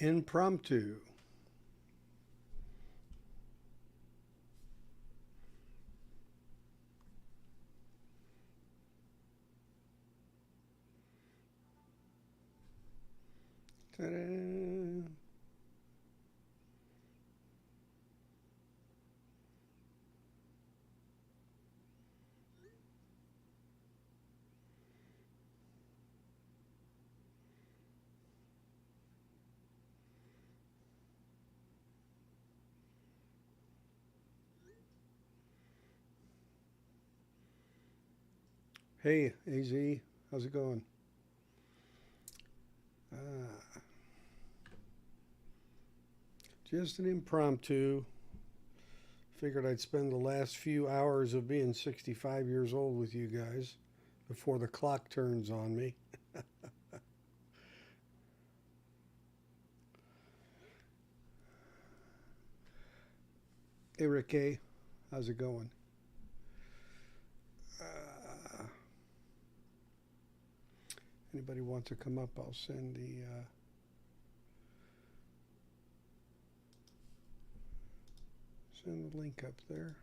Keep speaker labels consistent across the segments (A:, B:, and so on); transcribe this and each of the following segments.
A: Impromptu. Ta-da. Hey, AZ, how's it going? Ah, just an impromptu. Figured I'd spend the last few hours of being 65 years old with you guys before the clock turns on me. Hey, Rick A, how's it going? Uh, Anybody want to come up? I'll send the link up there.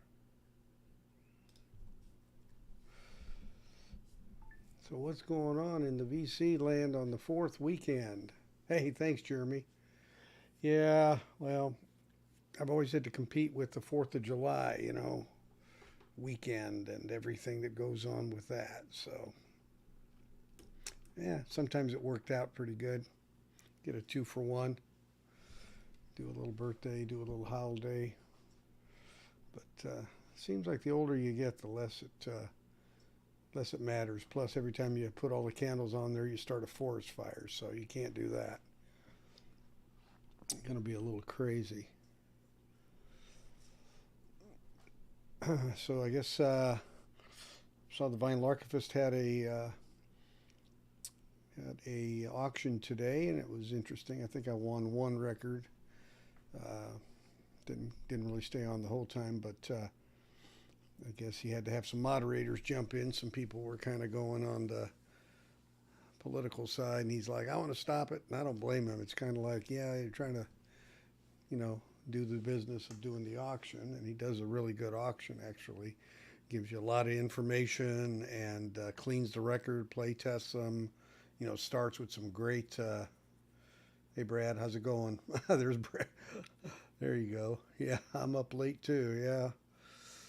A: So what's going on in the VC land on the fourth weekend? Hey, thanks, Jeremy. Yeah, well, I've always had to compete with the 4th of July, weekend and everything that goes on with that. So, yeah, sometimes it worked out pretty good. Get a 2-for-1, do a little birthday, do a little holiday. But seems like the older you get, the less it matters. Plus, every time you put all the candles on there, you start a forest fire, so you can't do that. It's going to be a little crazy. So I guess saw the Vine Larkifest had a auction today, and it was interesting. I think I won one record. Uh, didn't really stay on the whole time, but I guess he had to have some moderators jump in. Some people were kind of going on the political side, and he's like, "I want to stop it," and I don't blame him. It's kind of like, yeah, you're trying to, you know, do the business of doing the auction, and he does a really good auction actually. Gives you a lot of information and cleans the record, play tests them. Starts with some great. Hey Brad, how's it going? There's Brad. There you go. Yeah, I'm up late too. Yeah.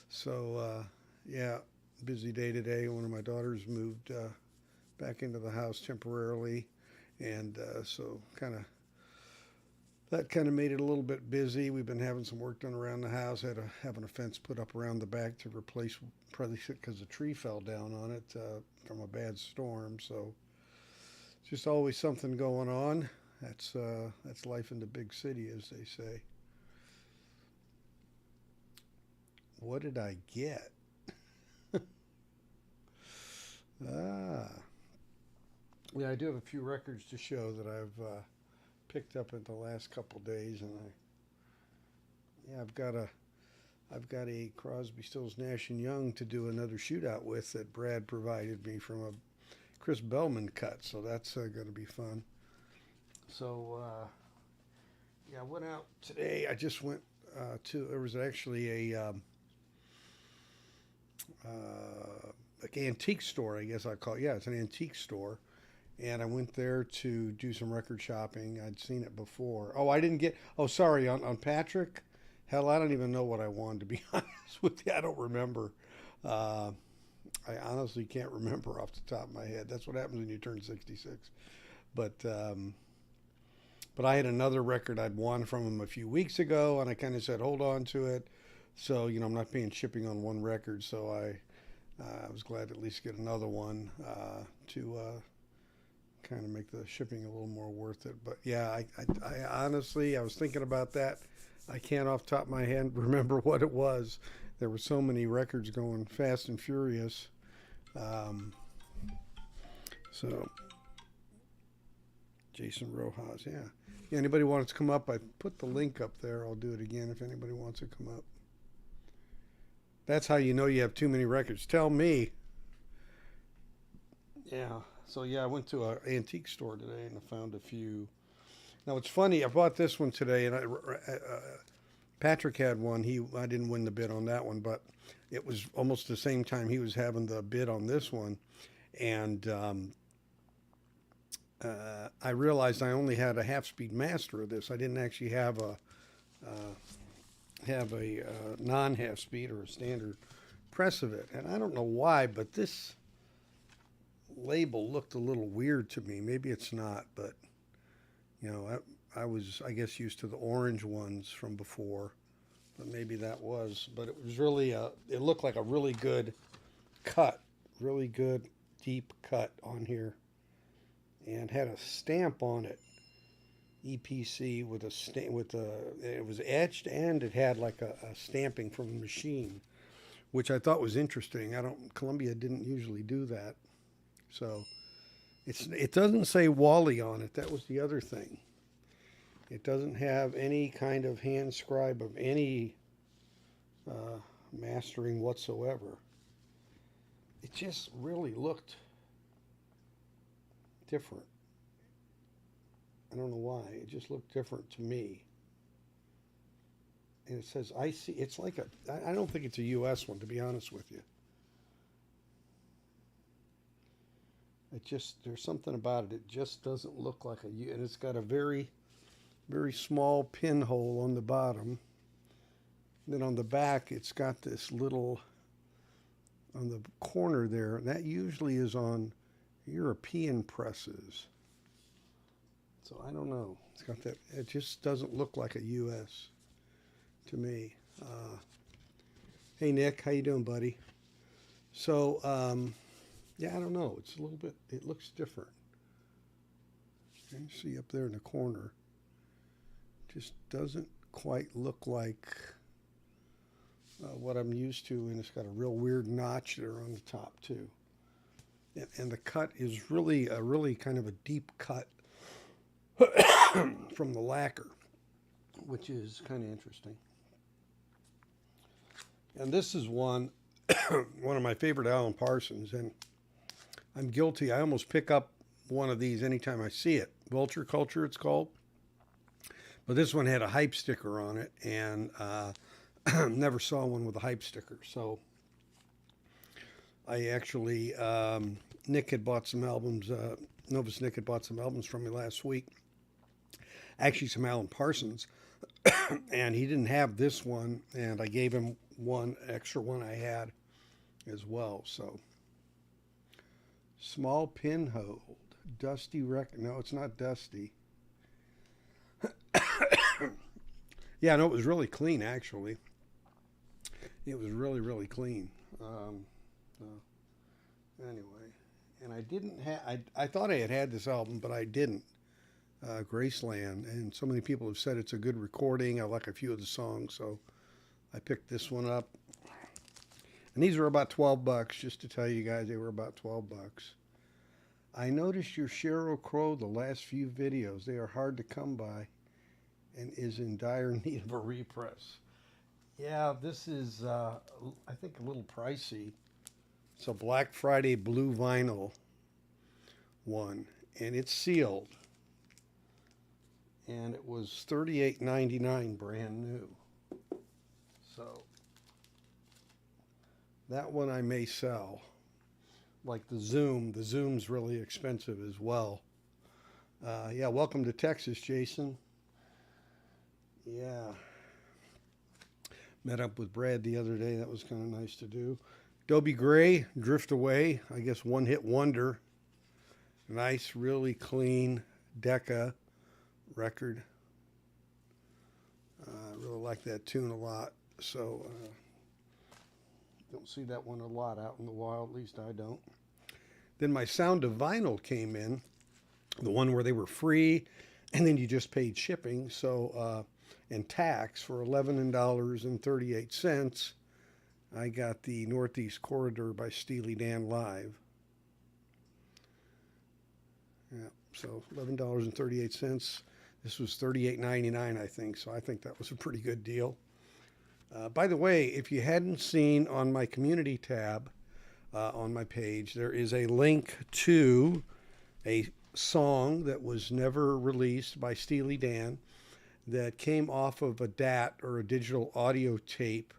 A: So yeah, busy day today. One of my daughters moved back into the house temporarily, and so that kind of made it a little bit busy. We've been having some work done around the house. Having a fence put up around the back to replace, probably because a tree fell down on it from a bad storm. So it's just always something going on. That's life in the big city, as they say. What did I get? Ah, yeah, I do have a few records to show that I've picked up in the last couple days, and I've got a Crosby, Stills, Nash and Young to do another shootout with that Brad provided me from a Chris Bellman cut, so that's going to be fun. So yeah, I went out today. I just went to there was actually like antique store, I guess I call it. Yeah, it's an antique store. And I went there to do some record shopping. I'd seen it before. Oh, I didn't get. Oh, sorry, on Patrick. Hell, I don't even know what I won, to be honest with you. I don't remember. Uh, I honestly can't remember off the top of my head. That's what happens when you turn 66. But I had another record I'd won from him a few weeks ago, and I kind of said, hold on to it. So, I'm not paying shipping on one record, so I was glad to at least get another one to kind of make the shipping a little more worth it. But yeah, I honestly, I was thinking about that. I can't off the top of my head remember what it was. There were so many records going fast and furious. Um, so, Jason Rojas, yeah. Yeah. Anybody wants to come up? I put the link up there. I'll do it again if anybody wants to come up. That's how you know you have too many records. Tell me. Yeah. So yeah, I went to an antique store today and I found a few. Now it's funny. I bought this one today, and Patrick had one. I didn't win the bid on that one, but it was almost the same time he was having the bid on this one, and I realized I only had a half-speed master of this. I didn't actually have a non-half-speed or a standard press of it, and I don't know why, but this label looked a little weird to me. Maybe it's not, but you know, I was, I guess, used to the orange ones from before, but maybe that was. But it was really it looked like a really good cut, really good deep cut on here, and had a stamp on it, EPC with it was etched, and it had like a stamping from a machine, which I thought was interesting. Columbia didn't usually do that, so it doesn't say Wally on it. That was the other thing. It doesn't have any kind of hand scribe of any mastering whatsoever. It just really looked different. I don't know why. It just looked different to me. And it says IC. It's like I don't think it's a US one, to be honest with you. There's something about it. It just doesn't look like and it's got a very, very small pinhole on the bottom. And then on the back, it's got this little, on the corner there, and that usually is on European presses. So I don't know. It's got that. It just doesn't look like a US to me. Hey Nick, how you doing, buddy? So yeah, I don't know. It's a little bit. It looks different. You see up there in the corner. Just doesn't quite look like what I'm used to, and it's got a real weird notch there on the top too. And the cut is really kind of a deep cut from the lacquer, which is kind of interesting. And this is one of my favorite Alan Parsons, and I'm guilty. I almost pick up one of these anytime I see it. Vulture Culture, it's called. But this one had a hype sticker on it, and never saw one with a hype sticker. So I actually, Nick had bought some albums, Novus Nick had bought some albums from me last week. Actually, some Alan Parsons, and he didn't have this one, and I gave him one extra one I had as well. So small pinhole, dusty record. No, it's not dusty. Yeah, no, it was really clean, actually. It was really, really clean. Anyway, and I didn't have, I thought I had this album, but I didn't. Graceland, and so many people have said it's a good recording. I like a few of the songs, so I picked this one up. And these were about 12 bucks, just to tell you guys, they were about 12 bucks. I noticed your Sheryl Crow the last few videos. They are hard to come by and is in dire need of a repress. Yeah, this is, I think, a little pricey. It's a Black Friday blue vinyl one, and it's sealed. And it was $38.99 brand new. So that one I may sell. Like the Zoom. The Zoom's really expensive as well. Yeah, welcome to Texas, Jason. Yeah. Met up with Brad the other day. That was kind of nice to do. Dobie Gray, Drift Away. I guess one hit wonder. Nice, really clean Decca record. I really like that tune a lot. So, don't see that one a lot out in the wild. At least I don't. Then my Sound of Vinyl came in. The one where they were free. And then you just paid shipping. So, and tax for $11.38. I got the Northeast Corridor by Steely Dan live. Yeah, so $11.38. This was $38.99, I think. So I think that was a pretty good deal. By the way, if you hadn't seen on my community tab on my page, there is a link to a song that was never released by Steely Dan that came off of a DAT, or a digital audio tape,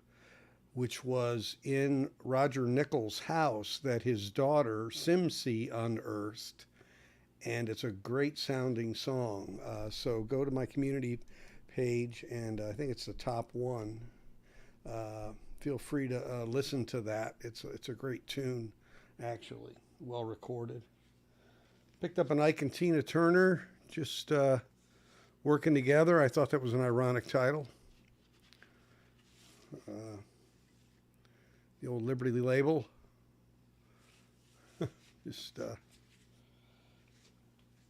A: which was in Roger Nichols' house that his daughter Simsy unearthed. And it's a great sounding song. So go to my community page, and I think it's the top one. Feel free to listen to that. It's a great tune, actually, well recorded. Picked up an Ike and Tina Turner, just working together. I thought that was an ironic title. The old Liberty label. Just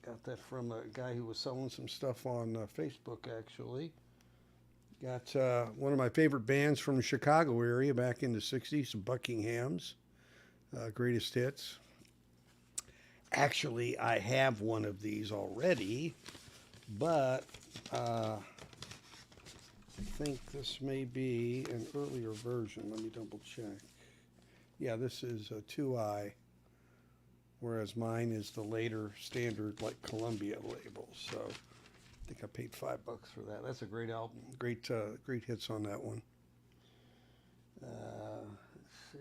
A: got that from a guy who was selling some stuff on Facebook, actually. Got one of my favorite bands from the Chicago area back in the 60s, some Buckingham's greatest hits. Actually, I have one of these already, but I think this may be an earlier version. Let me double check. Yeah, this is a 2i, whereas mine is the later standard, like Columbia label. So I think I paid $5 for that. That's a great album. Great hits on that one. Let's see.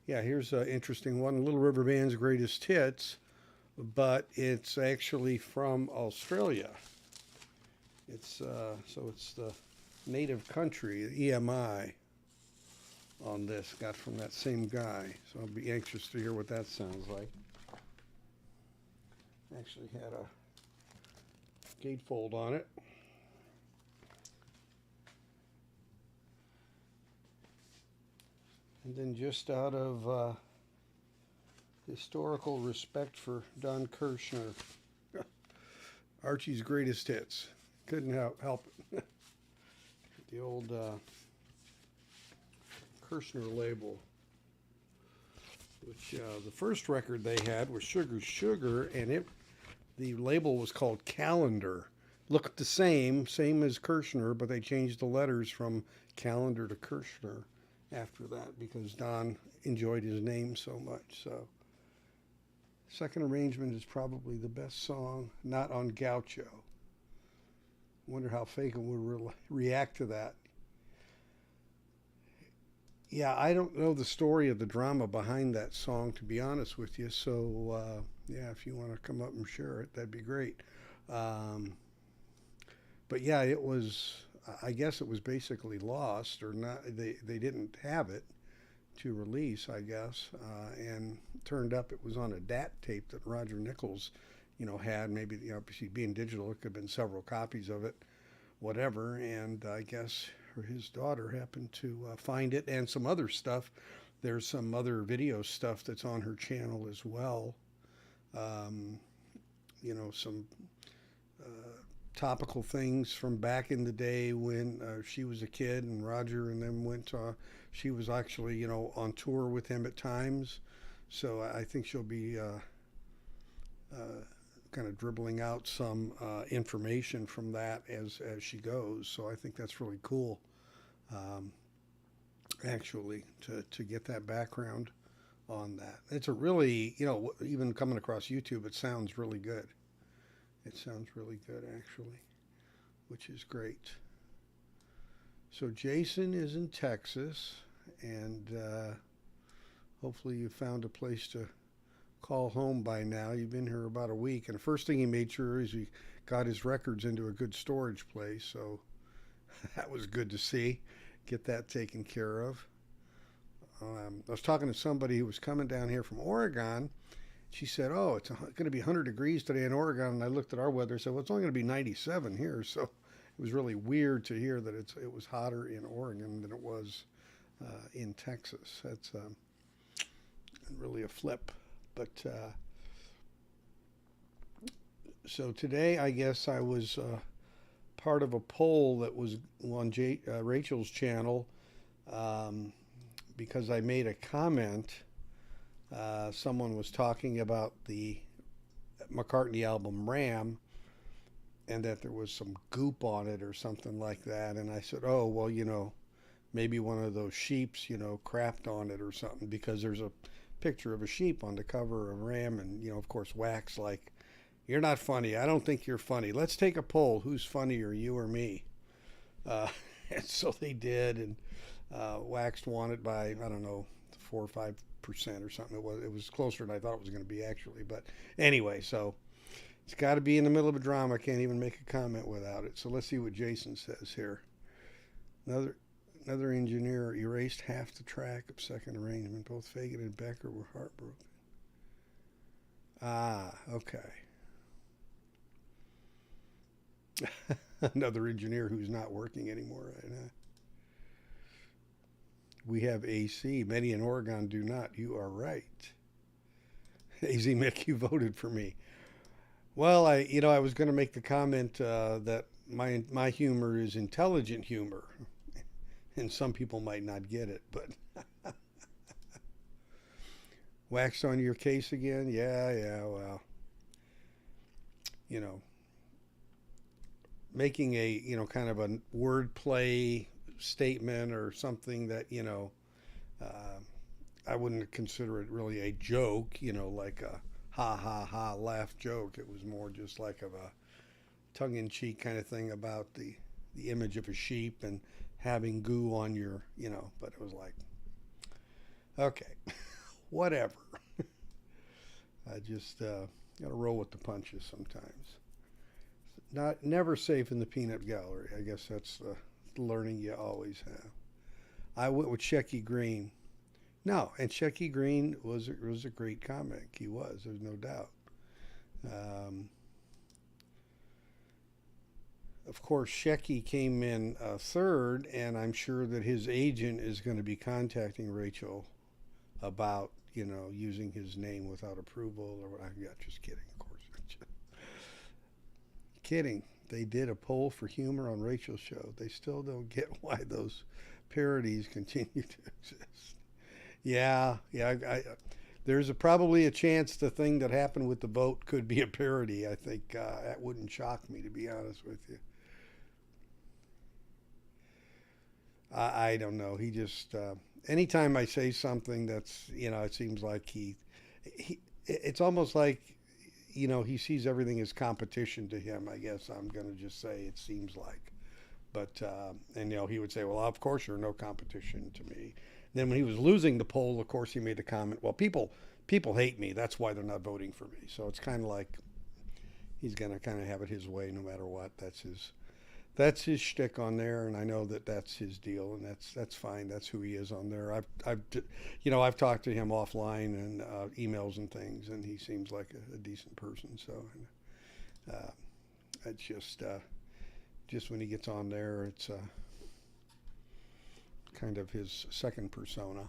A: Yeah, here's an interesting one. Little River Band's greatest hits, but it's actually from Australia. It's so it's the native country, the EMI, on this. Got from that same guy. So I'll be anxious to hear what that sounds like. Actually had a gatefold on it. And then, just out of historical respect for Don Kirshner, Archie's greatest hits. Couldn't help it. The old Kirshner label, which the first record they had was Sugar Sugar, and the label was called Calendar. Looked the same as Kirshner, but they changed the letters from Calendar to Kirshner after that, because Don enjoyed his name so much. So second arrangement is probably the best song not on Gaucho. Wonder how Fagan would react to that. Yeah, I don't know the story of the drama behind that song, to be honest with you. So yeah, if you want to come up and share it, that'd be great. But yeah, it was, I guess it was basically lost, or not. They didn't have it to release, I guess, and turned up it was on a DAT tape that Roger Nichols, had. Maybe, obviously being digital, it could have been several copies of it, whatever. And I guess his daughter happened to find it, and some other stuff. There's some other video stuff that's on her channel as well. Some topical things from back in the day when she was a kid and Roger and them went to, she was actually, on tour with him at times. So I think she'll be kind of dribbling out some information from that as she goes. So I think that's really cool, actually, to get that background on that. It's a really, even coming across YouTube, it sounds really good. It sounds really good, actually, which is great. So Jason is in Texas, and hopefully you found a place to call home by now. You've been here about a week, and the first thing he made sure is he got his records into a good storage place, so that was good to see. Get that taken care of. I was talking to somebody who was coming down here from Oregon. She said, oh, it's going to be 100 degrees today in Oregon. And I looked at our weather and said, well, it's only going to be 97 here. So it was really weird to hear that it was hotter in Oregon than it was in Texas. That's really a flip. But so today, I guess I was part of a poll that was on Rachel's channel because I made a comment. Someone was talking about the McCartney album Ram, and that there was some goop on it or something like that. And I said, oh, well, maybe one of those sheeps, crapped on it or something, because there's a picture of a sheep on the cover of Ram, and of course, Wax like, "You're not funny. I don't think you're funny. Let's take a poll. Who's funnier, you or me?" Uh, and so they did, and Wax won it by, I don't know, 4 or 5% or something. It was closer than I thought it was going to be, actually. But anyway, so it's got to be in the middle of a drama. I can't even make a comment without it. So let's see what Jason says here. Another engineer erased half the track of second arrangement. Both Fagan and Becker were heartbroken. Ah, okay. Another engineer who's not working anymore right now. We have AC. Many in Oregon do not. You are right. AZ Mick, you voted for me. Well, I was going to make the comment that my humor is intelligent humor, and some people might not get it, but waxed on your case again. Yeah. Well, making a kind of a wordplay statement or something that I wouldn't consider it really a joke, like a ha ha ha laugh joke. It was more just like of a tongue-in-cheek kind of thing about the image of a sheep and having goo on your, but it was like, okay, whatever. I just got to roll with the punches sometimes. Never safe in the peanut gallery. I guess that's the learning you always have. I went with Shecky Green. No, and Shecky Green was a great comic. He was. There's no doubt. Of course, Shecky came in third, and I'm sure that his agent is going to be contacting Rachel about using his name without approval. Or I'm just kidding, of course. Kidding. They did a poll for humor on Rachel's show. They still don't get why those parodies continue to exist. Yeah. There's probably a chance the thing that happened with the vote could be a parody. I think that wouldn't shock me, to be honest with you. I don't know. He just anytime I say something that's it seems like he it's almost like he sees everything as competition to him. I guess I'm going to just say it seems like. But, and he would say, well, of course you're no competition to me. And then when he was losing the poll, of course, he made the comment, well, people hate me. That's why they're not voting for me. So it's kind of like he's going to kind of have it his way no matter what. That's his shtick on there, and I know that that's his deal, and that's fine. That's who he is on there. I've talked to him offline and emails and things, and he seems like a decent person. So it's just when he gets on there, it's kind of his second persona.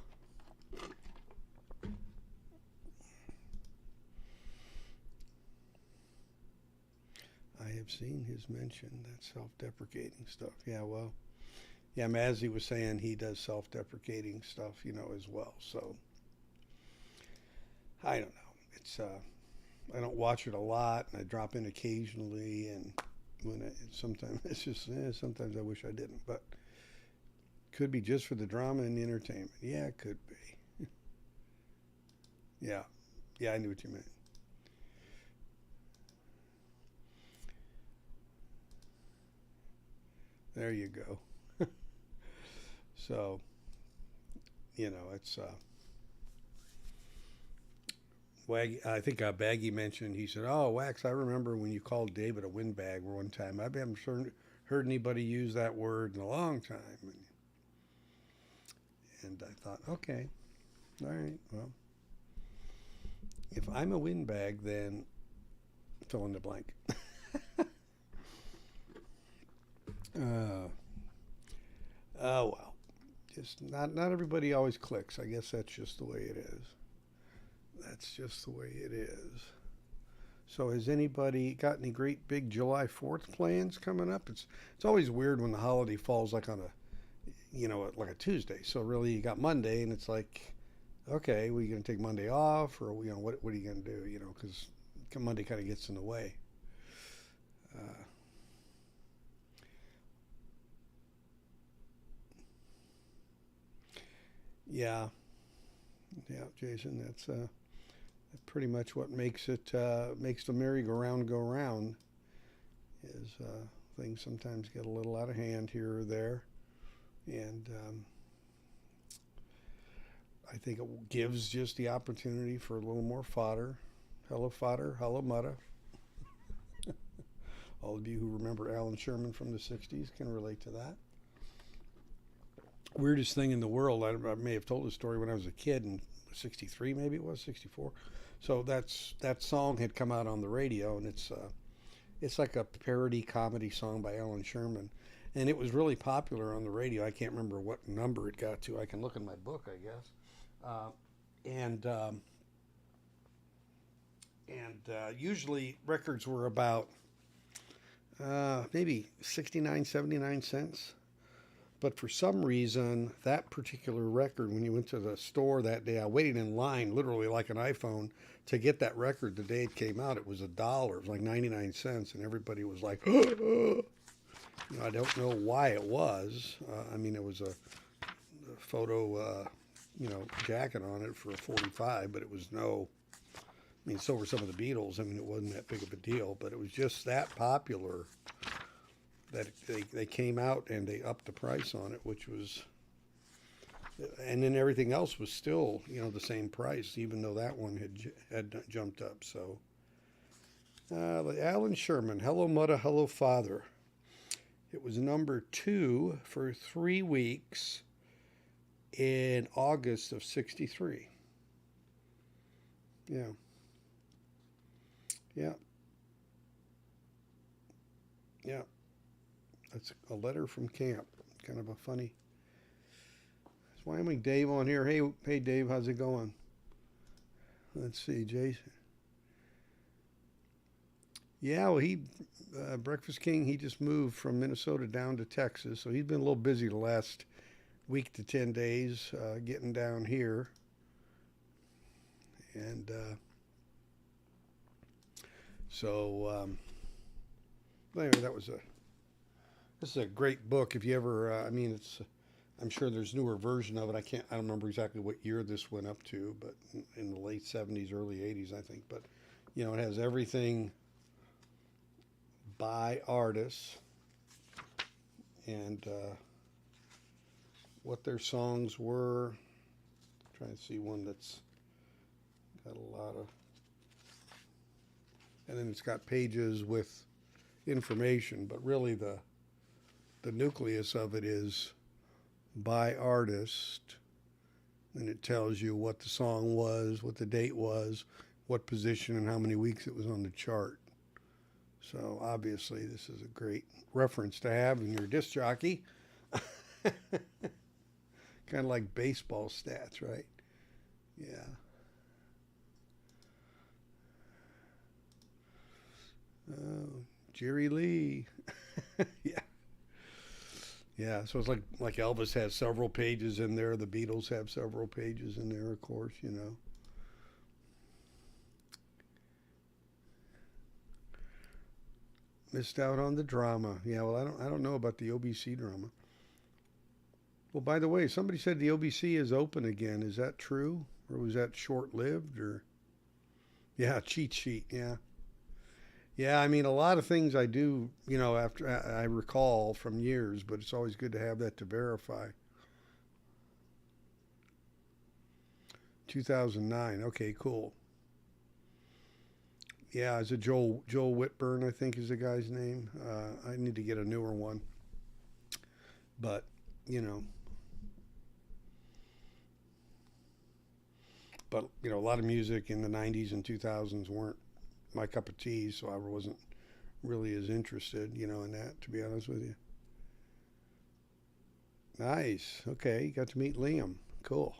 A: I have seen his mention that self-deprecating stuff. Yeah, well, yeah, Mazzy was saying he does self-deprecating stuff, as well. So I don't know. It's I don't watch it a lot, and I drop in occasionally, and sometimes it's just sometimes I wish I didn't, but could be just for the drama and the entertainment. Yeah, it could be. Yeah, I knew what you meant. There you go. So, it's I think Baggy mentioned, he said, oh, Wax, I remember when you called David a windbag one time. I haven't heard anybody use that word in a long time. And I thought, okay, all right, well, if I'm a windbag, then fill in the blank. Oh well, just not everybody always clicks. I guess that's just the way it is. That's just the way it is. So has anybody got any great big July 4th plans coming up? It's always weird when the holiday falls like on like a Tuesday. So really you got Monday, and it's like, okay, well, you going to take Monday off, or what are you going to do? Because Monday kind of gets in the way. Yeah. Yeah, Jason, that's pretty much what makes it makes the merry-go-round go round. Is things sometimes get a little out of hand here or there, and I think it gives just the opportunity for a little more fodder. Hello, fodder. Hello, mutta. All of you who remember Alan Sherman from the 60s can relate to that. Weirdest thing in the world, I may have told this story when I was a kid in 63, maybe it was 64. So that song had come out on the radio, and it's like a parody comedy song by Alan Sherman, and it was really popular on the radio. I can't remember what number it got to. I can look in my book, I guess. And usually records were about maybe 69, 79 cents. But for some reason, that particular record, when you went to the store that day, I waited in line, literally like an iPhone, to get that record the day it came out. It was $1. It was like 99 cents, and everybody was like, I don't know why it was. I mean, it was a photo, jacket on it for a 45, but it was no. I mean, so were some of the Beatles. I mean, it wasn't that big of a deal, but it was just that popular that they came out and they upped the price on it, which was, and then everything else was still, the same price, even though that one had jumped up. So, Alan Sherman, Hello Mutta, Hello Father. It was number 2 for 3 weeks in August of 63. Yeah. Yeah. Yeah. That's a letter from camp. Kind of a funny. Is Wyoming Dave on here? Hey, Dave, how's it going? Let's see, Jason. Yeah, well, Breakfast King, he just moved from Minnesota down to Texas, so he's been a little busy the last week to 10 days getting down here. And anyway, this is a great book. If you ever, I'm sure there's a newer version of it. I don't remember exactly what year this went up to, but in the late 70s, early 80s, I think. But, it has everything by artists and what their songs were. I'm trying to see one that's got a lot of, and then it's got pages with information, but really the nucleus of it is by artist, and it tells you what the song was, what the date was, what position, and how many weeks it was on the chart. So obviously this is a great reference to have in your disc jockey. Kind of like baseball stats, right? Yeah. Jerry Lee. Yeah. Yeah, so it's like Elvis has several pages in there. The Beatles have several pages in there, of course, Missed out on the drama. Yeah, well, I don't know about the OBC drama. Well, by the way, somebody said the OBC is open again. Is that true? Or was that short-lived? Or yeah, cheat sheet, yeah. Yeah, I mean, a lot of things I do, after I recall from years, but it's always good to have that to verify. 2009. Okay, cool. Yeah, is it Joel Whitburn, I think is the guy's name. I need to get a newer one. But, a lot of music in the 90s and 2000s weren't my cup of tea, so I wasn't really as interested, in that, to be honest with you. Nice. Okay, you got to meet Liam. Cool.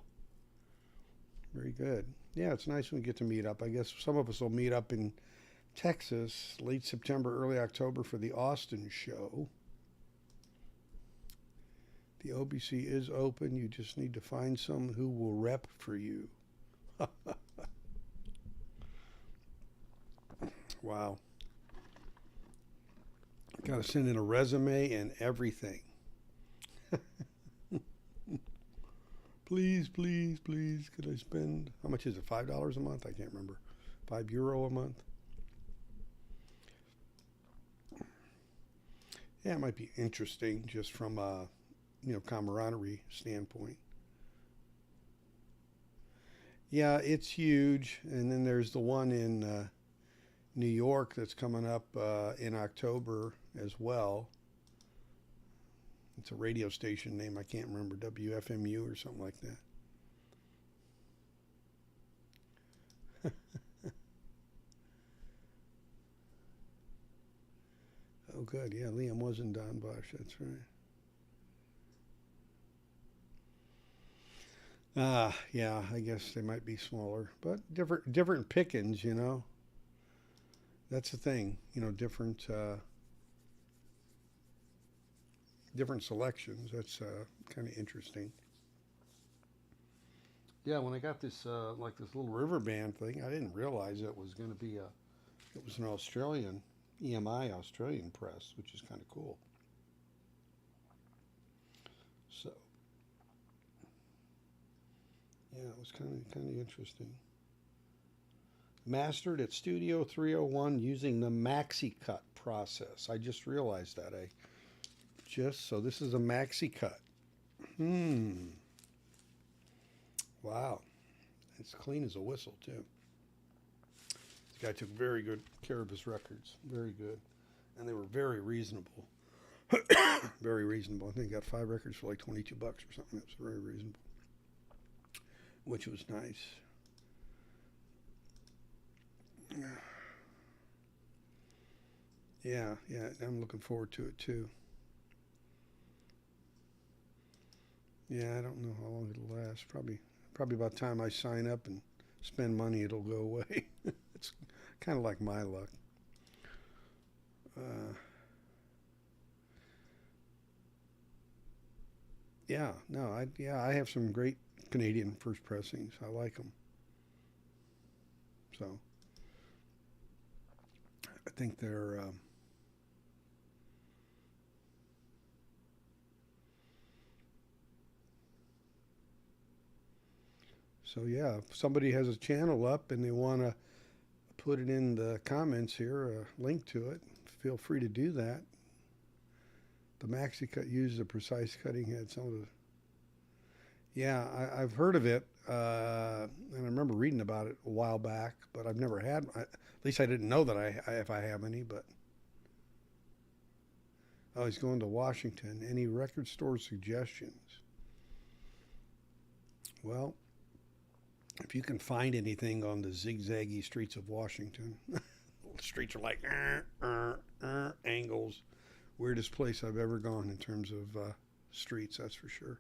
A: Very good. Yeah, it's nice when we get to meet up. I guess some of us will meet up in Texas late September, early October for the Austin show. The OBC is open. You just need to find someone who will rep for you. Wow. Got to send in a resume and everything. Please, please, please, could I spend, how much is it, $5 a month? I can't remember. €5 a month? Yeah, it might be interesting just from a, camaraderie standpoint. Yeah, it's huge. And then there's the one in New York that's coming up in October as well. It's a radio station name. I can't remember, WFMU or something like that. Oh, good. Yeah, Liam was in Don Bosch. That's right. Yeah, I guess they might be smaller, but different pickings. That's the thing. Different selections. That's kind of interesting. Yeah, when I got this like this little river band thing, I didn't realize it was going to be it was an Australian EMI Australian press, which is kind of cool. So yeah, it was kind of interesting. Mastered at Studio 301 using the Maxi Cut process. I just realized that. So this is a Maxi Cut. Wow. It's clean as a whistle too. This guy took very good care of his records. Very good. And they were very reasonable. Very reasonable. I think he got 5 records for like $22 or something. It was very reasonable. Which was nice. Yeah, I'm looking forward to it too. Yeah, I don't know how long it'll last. Probably about the time I sign up and spend money, it'll go away. It's kind of like my luck. Yeah, no, I have some great Canadian first pressings. I like them. So I think they're. So yeah, if somebody has a channel up and they want to put it in the comments here, a link to it, feel free to do that. The Maxi Cut uses a precise cutting head. Some of the, yeah, I've heard of it, and I remember reading about it a while back, but I've never had. At least I didn't know that if I have any. But oh, he's going to Washington. Any record store suggestions? Well, if you can find anything on the zigzaggy streets of Washington, the streets are like angles. Weirdest place I've ever gone in terms of streets, that's for sure.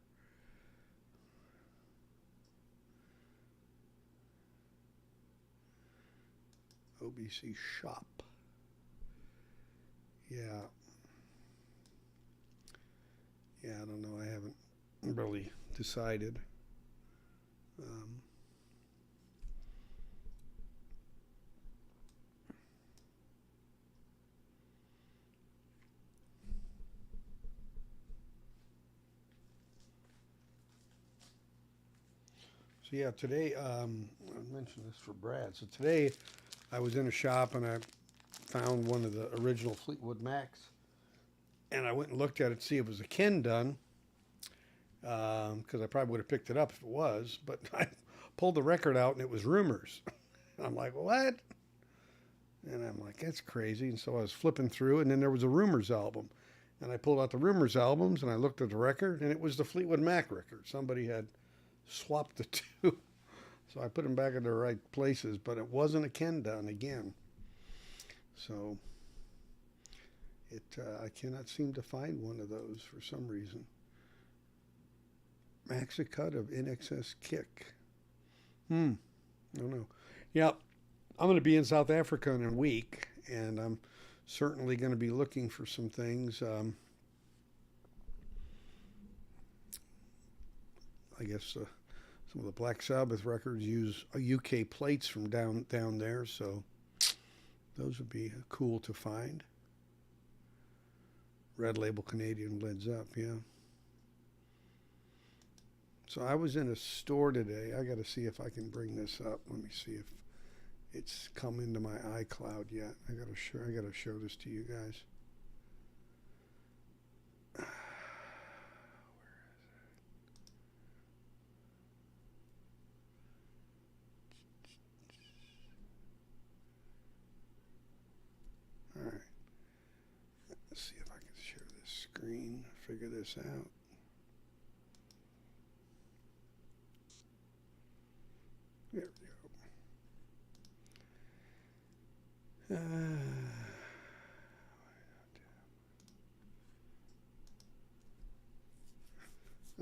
A: OBC shop. Yeah. Yeah, I don't know. I haven't really decided. Um, So yeah, today I mentioned this for Brad. So today I was in a shop and I found one of the original Fleetwood Macs, and I went and looked at it to see if it was a Ken done, because I probably would have picked it up if it was. But I pulled the record out and it was Rumors. I'm like, what? And I'm like, that's crazy. And so I was flipping through, and then there was a Rumors album, and I pulled out the Rumors albums and I looked at the record, and it was the Fleetwood Mac record. Somebody had swapped the two. So I put them back in the right places, but it wasn't a Ken done again. So I cannot seem to find one of those for some reason. Maxi Cut of In Excess Kick. I don't know. Yeah, I'm going to be in South Africa in a week, and I'm certainly going to be looking for some things. I guess some of the Black Sabbath records use UK plates from down there, so those would be cool to find. Red Label Canadian Led Zepp, yeah. So I was in a store today. I got to see if I can bring this up. Let me see if it's come into my iCloud yet. I got to show this to you guys. All right. Let's see if I can share this screen, figure this out. There we go.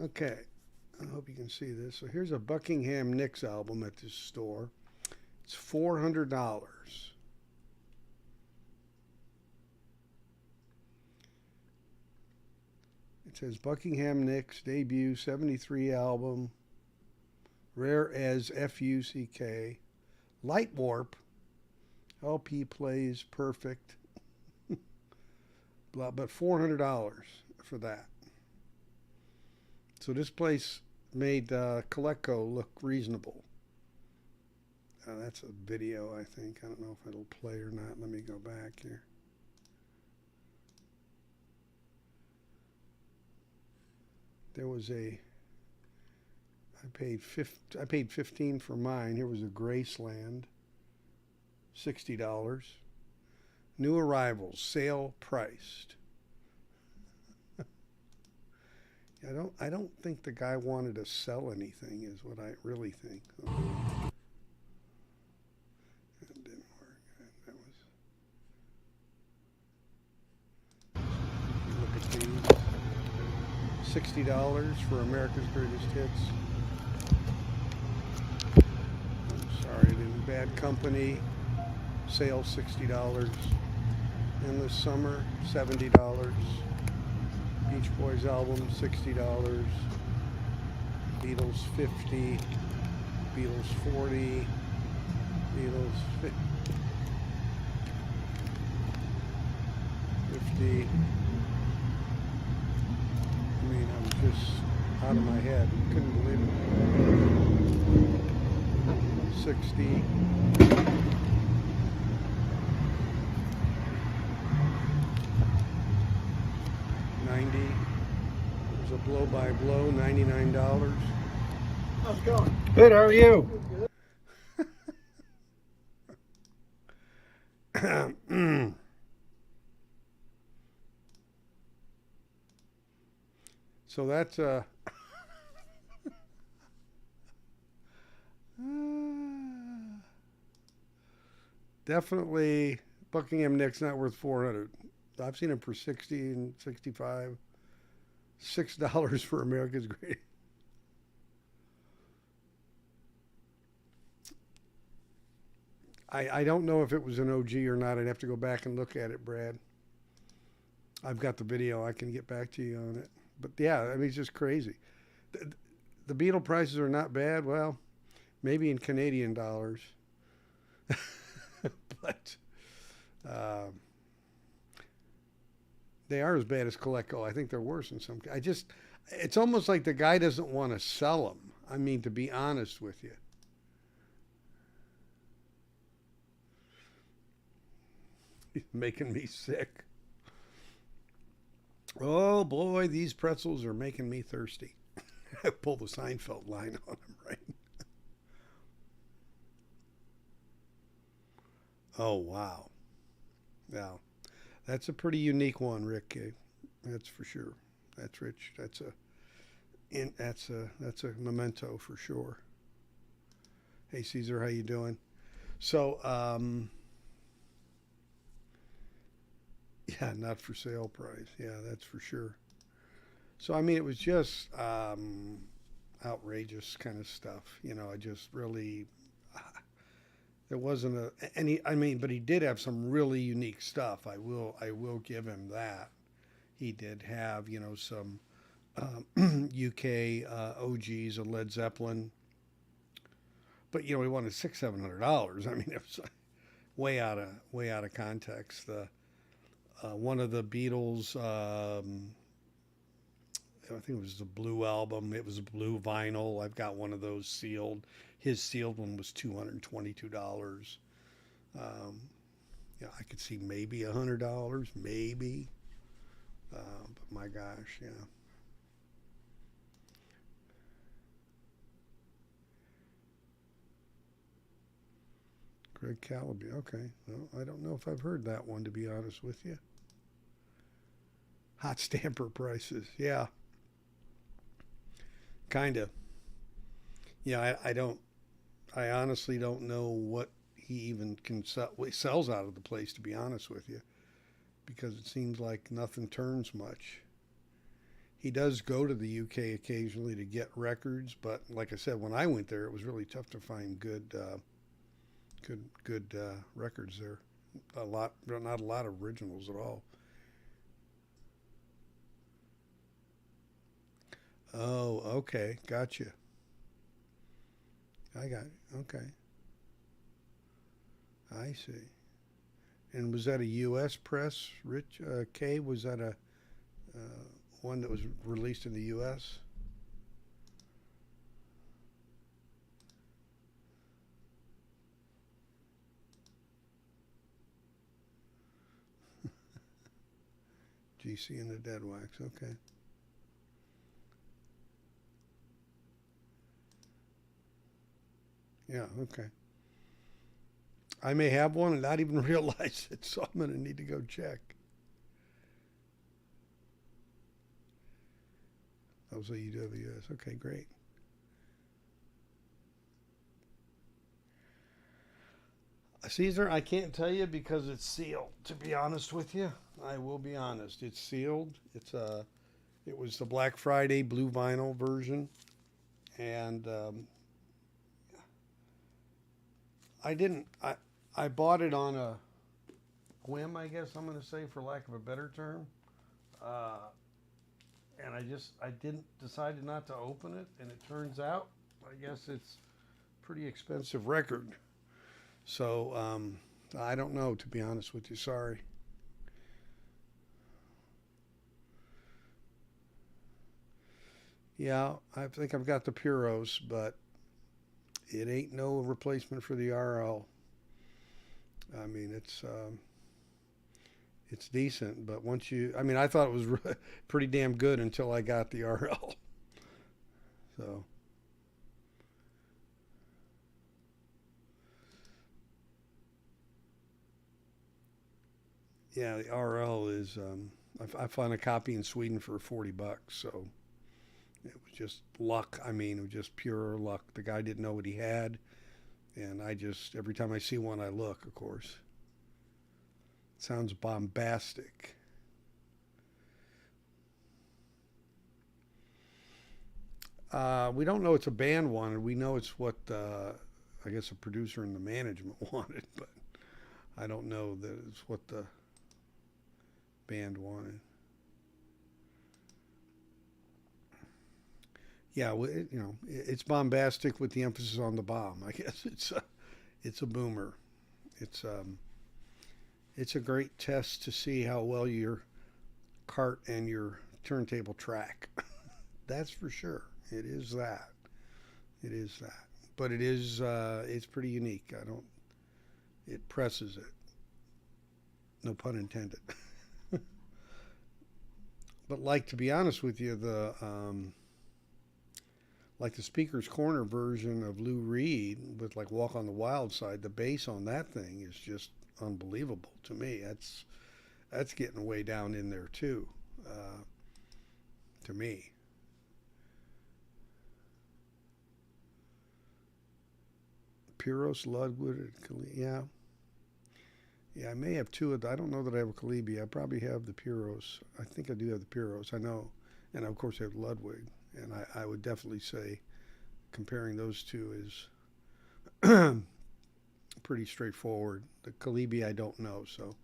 A: Okay, I hope you can see this. So here's a Buckingham Nicks album at this store. It's $400. It says Buckingham Nicks debut 73 album, rare as FUCK, light warp, LP plays perfect, but $400 for that. So this place made Coleco look reasonable. That's a video, I think. I don't know if it'll play or not. Let me go back here. There was I paid $15 for mine. Here was a Graceland, $60. New arrivals, sale priced. I don't think the guy wanted to sell anything, is what I really think. That didn't work. That was. Look at these. $60 for America's Greatest Hits. I'm sorry, it is Bad Company. Sale $60. Endless Summer, $70. Beach Boys album, $60. Beatles, $50. Beatles, $40. Beatles, $50. I mean, I was just out of my head. Couldn't believe it. $60. There's a blow by blow, $99.
B: How's it going? Good, how are you?
A: So that's definitely Buckingham Nicks not worth $400. I've seen them for $60 and $65. $6 for America's Greatest. I don't know if it was an OG or not. I'd have to go back and look at it, Brad. I've got the video. I can get back to you on it. But yeah, I mean, it's just crazy. The Beatle prices are not bad. Well, maybe in Canadian dollars. But they are as bad as Coleco. I think they're worse in some. It's almost like the guy doesn't want to sell them. I mean, to be honest with you. He's making me sick. Oh boy, these pretzels are making me thirsty. I pulled the Seinfeld line on them, right? Oh wow. Now, that's a pretty unique one, Rick. That's for sure. That's rich. That's a memento for sure. Hey Caesar, how you doing? So, yeah, not for sale price. Yeah, that's for sure. So I mean, it was just outrageous kind of stuff. You know, I just really there wasn't but he did have some really unique stuff. I will give him that. He did have, you know, some UK OGs of Led Zeppelin, but you know, he wanted $700. I mean, it was way out of context. One of the Beatles I think it was the blue album. It was a blue vinyl. I've got one of those sealed. His sealed one was $222. Um, yeah, I could see maybe $100, maybe. But my gosh, yeah. Greg Calabi. Okay. Well, I don't know if I've heard that one, to be honest with you. Hot stamper prices. Yeah, kind of. Yeah, I don't. I honestly don't know what he even can sell, what he sells out of the place, to be honest with you, because it seems like nothing turns much. He does go to the UK occasionally to get records, but like I said, when I went there, it was really tough to find good records there. Not a lot of originals at all. Oh, okay, gotcha. I got it. Okay, I see. And was that a U.S. press, Rich K? Was that a uh, one that was released in the U.S.? GC and the Dead Wax. Okay. Yeah. Okay. I may have one and not even realize it, so I'm going to need to go check. That was a UWS. Okay, great. Caesar, I can't tell you because it's sealed. To be honest with you, I will be honest. It's sealed. It was the Black Friday blue vinyl version, and I didn't. I bought it on a whim, I guess I'm going to say, for lack of a better term. Uh, and I didn't decided not to open it, and it turns out, I guess it's a pretty expensive record. So I don't know, to be honest with you. Sorry. Yeah, I think I've got the Puros, but it ain't no replacement for the RL. I mean, it's decent, but once you, I mean, I thought it was pretty damn good until I got the RL. So yeah, the RL is. I found a copy in Sweden for $40, so it was just luck. I mean, it was just pure luck. The guy didn't know what he had, and I just every time I see one, I look. Of course, sounds bombastic. We don't know it's a band wanted. We know it's what I guess a producer and the management wanted, but I don't know that it's what the band wanted. Yeah, well, it's bombastic with the emphasis on the bomb. I guess it's a boomer. It's um, it's a great test to see how well your cart and your turntable track. That's for sure. It is that. It is that. But it's pretty unique. I don't. It presses it. No pun intended. But like to be honest with you, the like the Speaker's Corner version of Lou Reed with like Walk on the Wild Side, the bass on that thing is just unbelievable to me. That's getting way down in there too, uh, to me. Pyros, Ludwood, yeah, yeah. I may have two of. I don't know that I have a Kalibi. I probably have the Pyros. I think I do have the Pyros. I know, and of course I have Ludwig. And I would definitely say comparing those two is pretty straightforward. The Kalibi I don't know, so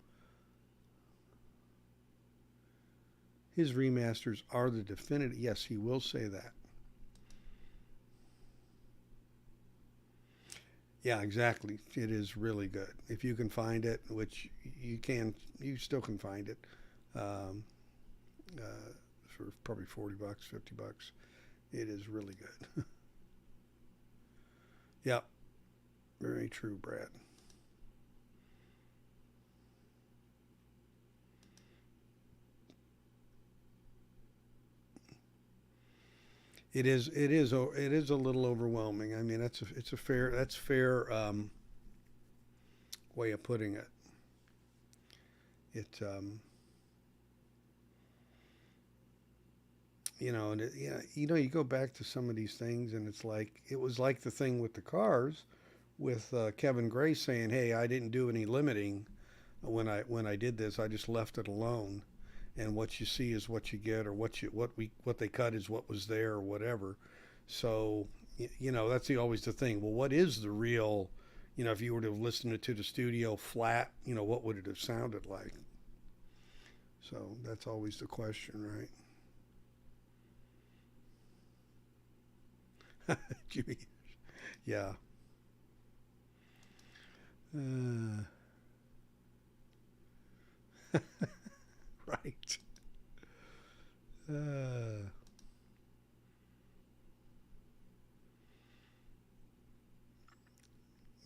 A: his remasters are the definitive. Yes, he will say that. Yeah, exactly. It is really good if you can find it, which you can. You still can find it um, for probably 40 bucks, 50 bucks. It is really good. Yep, very true, Brad. It is a little overwhelming. I mean, that's fair way of putting it. It you go back to some of these things, and it's like it was like the thing with the cars, with Kevin Gray saying, "Hey, I didn't do any limiting when I did this. I just left it alone, and what you see is what you get, or what they cut is what was there, or whatever." So that's always the thing. Well, what is the real? If you were to have listened to the studio flat, what would it have sounded like? So that's always the question, right? Jimmy, yeah. Uh, right. Uh,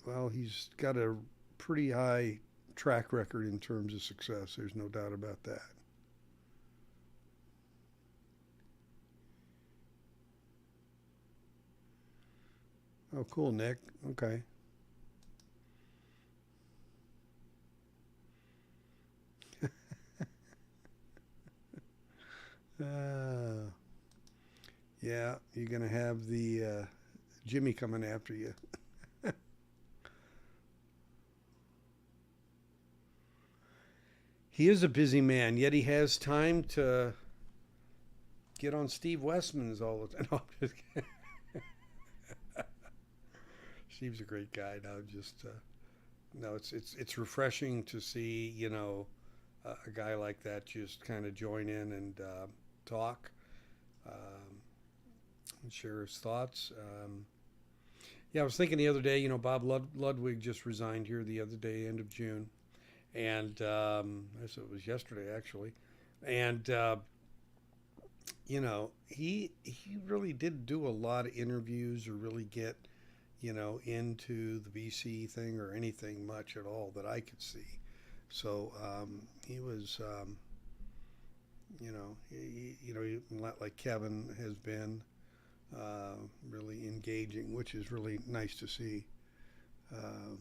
A: well, he's got a pretty high track record in terms of success. There's no doubt about that. Oh, cool, Nick. Okay. Uh, yeah, you're gonna have the Jimmy coming after you. He is a busy man, yet he has time to get on Steve Westman's all the time. No, I'm just kidding. Steve's a great guy. No, just no, it's refreshing to see a guy like that just kind of join in and talk um, and share his thoughts. Yeah, I was thinking the other day, Bob Ludwig just resigned here the other day, end of June, and I guess it was yesterday actually, and he really did do a lot of interviews or really get into the BC thing or anything much at all that I could see. So he was, like Kevin has been really engaging, which is really nice to see. Um,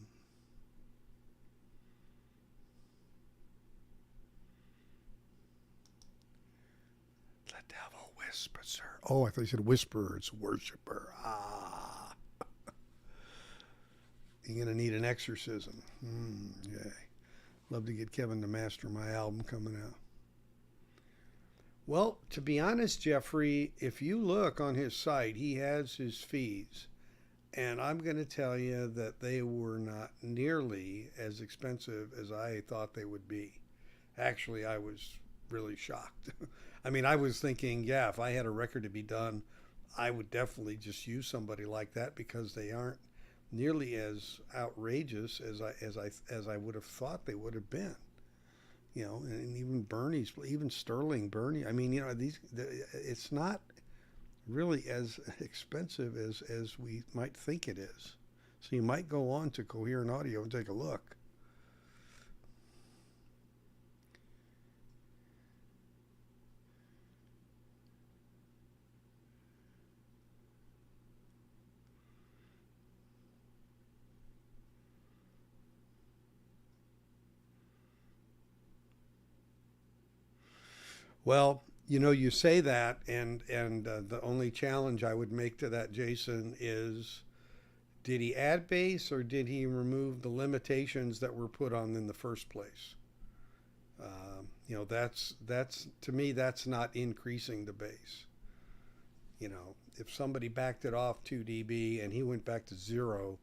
A: the devil whispers her. Oh, I thought you said whisperer. It's worshiper. Ah, you're gonna need an exorcism. Yeah. Love to get Kevin to master my album coming out. Well, to be honest, Jeffrey, if you look on his site, he has his fees. And I'm going to tell you that they were not nearly as expensive as I thought they would be. Actually, I was really shocked. I mean, I was thinking, yeah, if I had a record to be done, I would definitely just use somebody like that because they aren't nearly as outrageous as I would have thought they would have been. And even even Sterling Bernie. I mean, it's not really as expensive as we might think it is. So you might go on to Coherent Audio and take a look. Well, you say that, and the only challenge I would make to that, Jason, is did he add bass or did he remove the limitations that were put on in the first place? That's to me that's not increasing the bass. If somebody backed it off 2 dB and he went back to zero,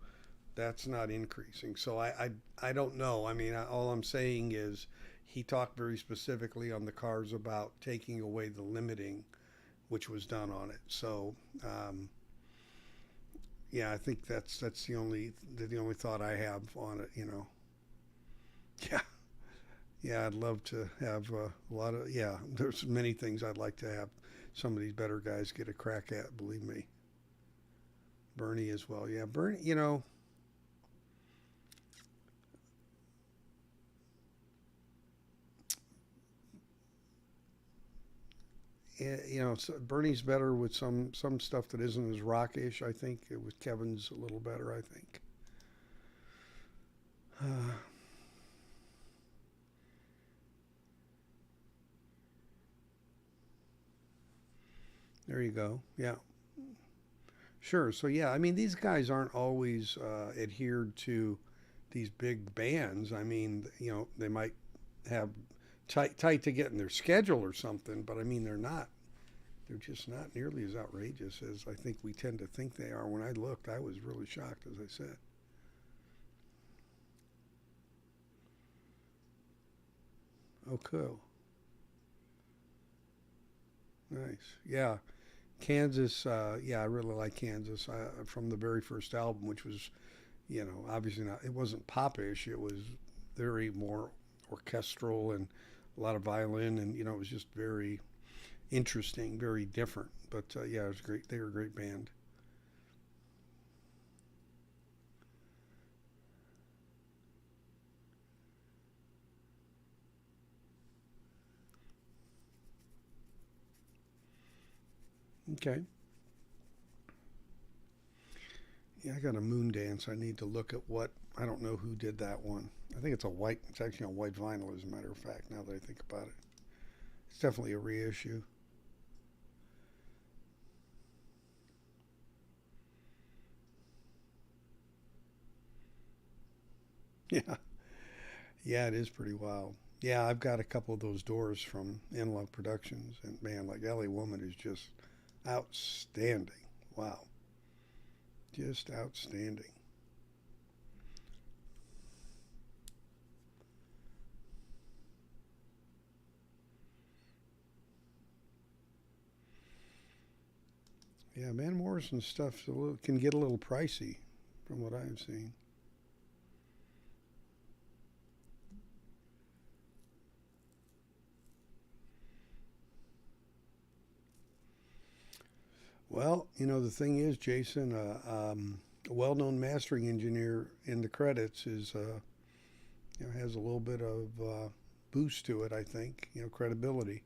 A: that's not increasing. So I don't know. I mean, all I'm saying is he talked very specifically on the cars about taking away the limiting, which was done on it. So yeah, I think that's the only thought I have on it. Yeah, yeah, I'd love to have a lot of, yeah. There's many things I'd like to have some of these better guys get a crack at, believe me. Bernie as well. Yeah, Bernie, Bernie's better with some stuff that isn't as rockish. I think with Kevin's a little better. I think. There you go. Yeah, sure. So yeah, I mean these guys aren't always adhered to these big bands. I mean, they might have tight to get in their schedule or something, but I mean they're not. They're just not nearly as outrageous as I think we tend to think they are. When I looked, I was really shocked, as I said. Oh, cool. Nice. Yeah. Kansas, yeah, I really like Kansas from the very first album, which was, obviously not, it wasn't popish. It was very more orchestral and a lot of violin, and, it was just very interesting, very different. But yeah, it was great. They were a great band. Okay. Yeah, I got a moon dance. I need to look at I don't know who did that one. I think it's actually on white vinyl, as a matter of fact, now that I think about it. It's definitely a reissue. Yeah. Yeah, it is pretty wild. Yeah, I've got a couple of those doors from In Love Productions, and man, like LA Woman is just outstanding. Wow. Just outstanding. Yeah, Van Morrison stuff can get a little pricey from what I've seen. Well, the thing is, Jason, a well-known mastering engineer in the credits has a little bit of boost to it. I think credibility.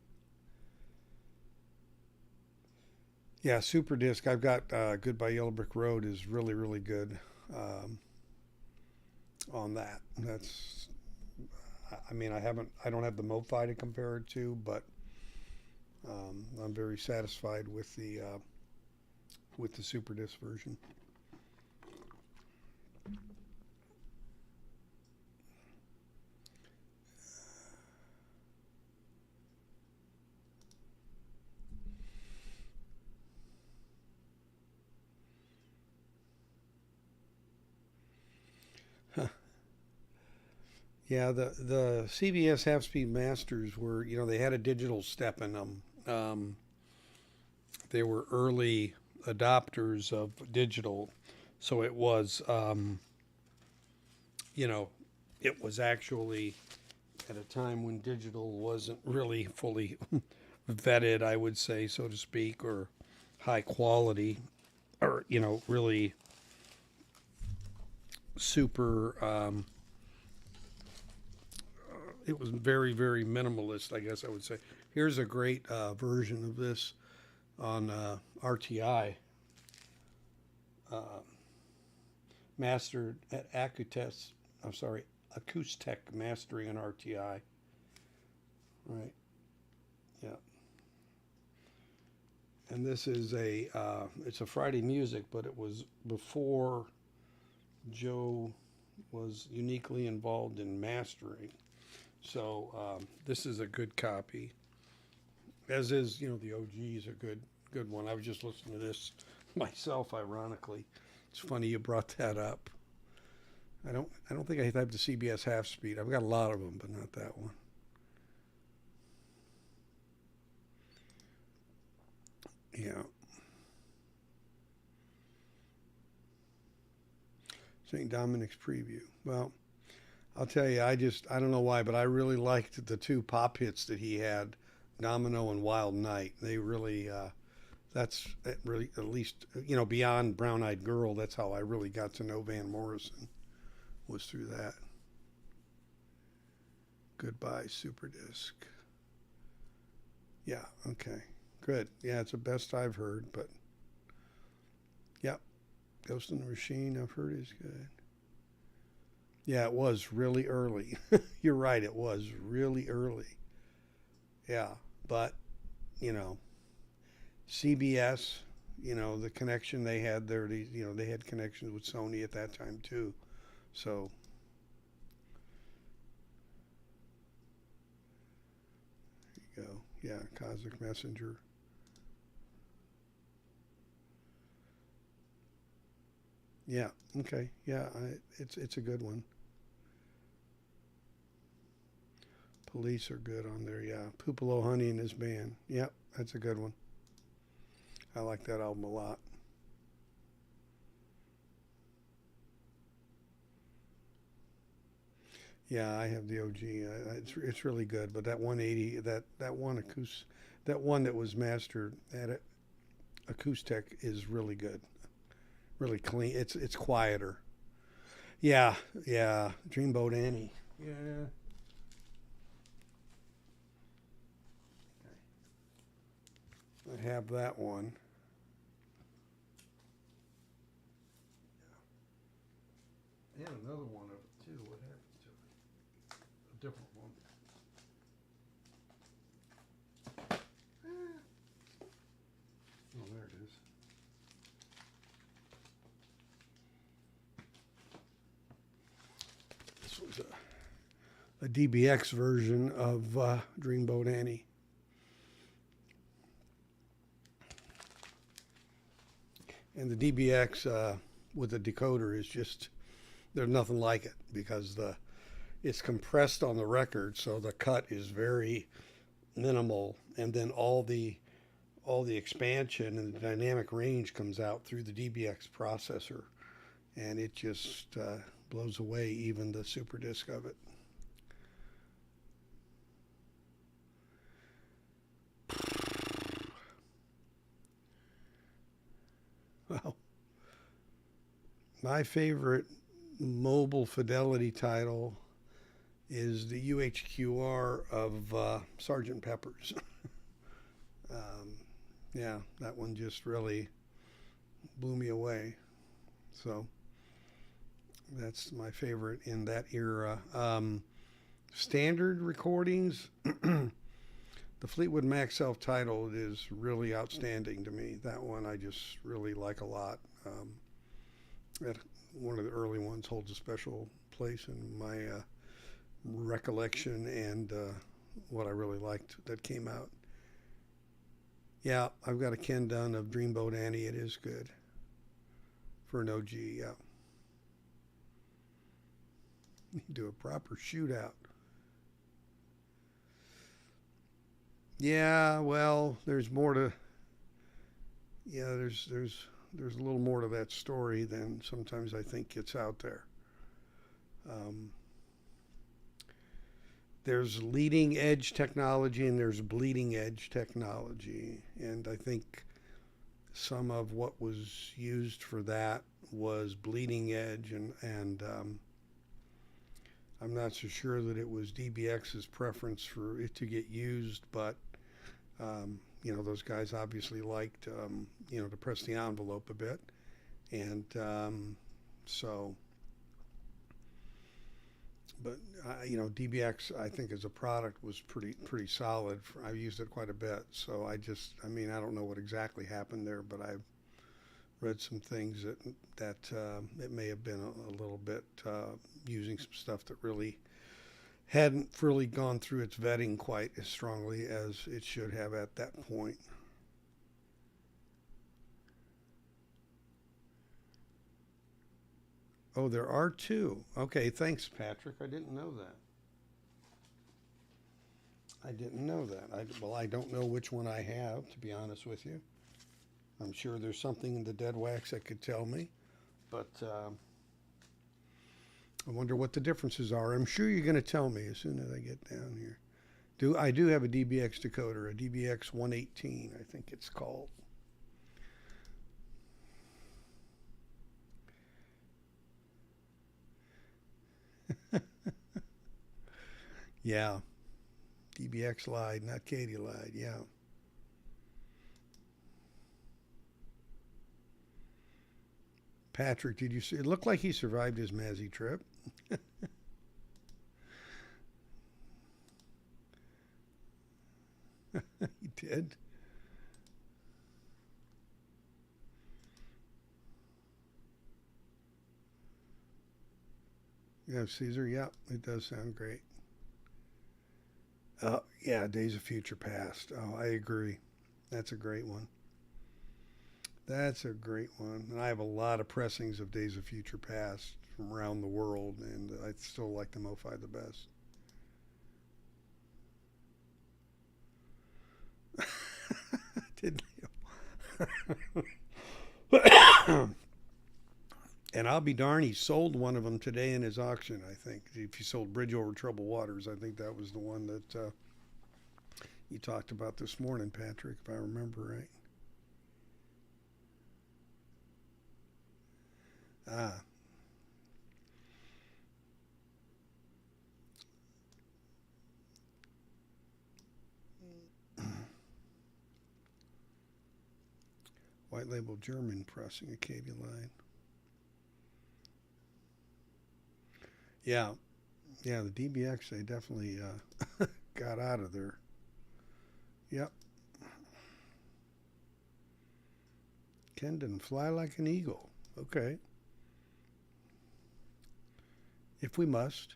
A: Yeah, Super Disc. I've got Goodbye Yellow Brick Road is really really good on that. I mean, I don't have the MoFi to compare it to, but I'm very satisfied with the Super Disc version. Yeah, the CBS half speed masters were, they had a digital step in them. They were early adopters of digital, so you know, it was actually at a time when digital wasn't really fully vetted, I would say, so to speak, or high quality, or really super. It was very, very minimalist, I guess I would say. Here's a great version of this on RTI, uh, mastered at Acutest. I'm sorry, Acoustech mastering on RTI. Right. Yeah. And this is it's a Friday music, but it was before Joe was uniquely involved in mastering. So this is a good copy, as is the OG is a good one. I was just listening to this myself, ironically. It's funny you brought that up. I don't think I have the CBS half speed. I've got a lot of them, but not that one. Yeah, St. Dominic's preview. Well, I'll tell you, I don't know why, but I really liked the two pop hits that he had. Domino and Wild Night. They really, that really, at least, beyond Brown Eyed Girl, that's how I really got to know Van Morrison, was through that. Goodbye, Super Disc. Yeah, okay. Good. Yeah, it's the best I've heard, but yeah, Ghost in the Machine, I've heard is good. Yeah, it was really early. You're right, it was really early. Yeah, but, you know, CBS, the connection they had there, they had connections with Sony at that time too. So, there you go. Yeah, Cosmic Messenger. Yeah, okay. Yeah, it's a good one. Police are good on there. Yeah, Pupilo Honey and his band. Yep, that's a good one. I like that album a lot. Yeah, I have the OG. It's really good. But that 180, that one that was mastered at acoustic is really good. Really clean. It's quieter. Yeah, yeah. Dreamboat Annie. Yeah. I have that one. I had another one of it too. What happened to it? A different one. Oh, there it is. This was a DBX version of Dreamboat Annie. And the DBX with the decoder is just, there's nothing like it because it's compressed on the record, so the cut is very minimal, and then all the expansion and the dynamic range comes out through the DBX processor, and it just blows away even the super disc of it. Well, my favorite mobile fidelity title is the UHQR of Sergeant Pepper's. Yeah, that one just really blew me away. So that's my favorite in that era. Standard recordings, the Fleetwood Mac self-titled is really outstanding to me. That one I just really like a lot. That one of the early ones holds a special place in my recollection and what I really liked that came out. Yeah, I've got a Ken Dunn of Dreamboat Annie. It is good for an OG. Yeah, you do a proper shootout. Yeah, well, there's more to. Yeah, there's a little more to that story than sometimes I think gets out there. Um, there's leading edge technology and there's bleeding edge technology, and I think some of what was used for that was bleeding edge, and I'm not so sure that it was DBX's preference for it to get used, but those guys obviously liked, to press the envelope a bit. And so, but, DBX, I think as a product was pretty solid. I've used it quite a bit. So I don't know what exactly happened there, but I've read some things that it may have been a little bit using some stuff that really hadn't really gone through its vetting quite as strongly as it should have at that point. Oh, there are two. Okay, thanks, Patrick. I didn't know that. I didn't know that. I don't know which one I have, to be honest with you. I'm sure there's something in the dead wax that could tell me, but I wonder what the differences are. I'm sure you're going to tell me as soon as I get down here. I do have a DBX decoder, a DBX 118, I think it's called. Yeah, DBX lied, not Katie lied. Yeah. Patrick, did you see? It looked like he survived his Mazzy trip. He did. Yeah, Caesar. Yeah, it does sound great. Yeah, Days of Future Past. Oh, I agree. That's a great one. That's a great one. And I have a lot of pressings of Days of Future Past from around the world, and I still like the MoFi the best. Didn't you? And I'll be darned, he sold one of them today in his auction, I think. If he sold Bridge Over Troubled Waters, I think that was the one that you talked about this morning, Patrick, if I remember right. Ah, white label German pressing, Acadia line. Yeah, yeah, the DBX, they definitely got out of there. Yep. Kendon, fly like an eagle. Okay. If we must.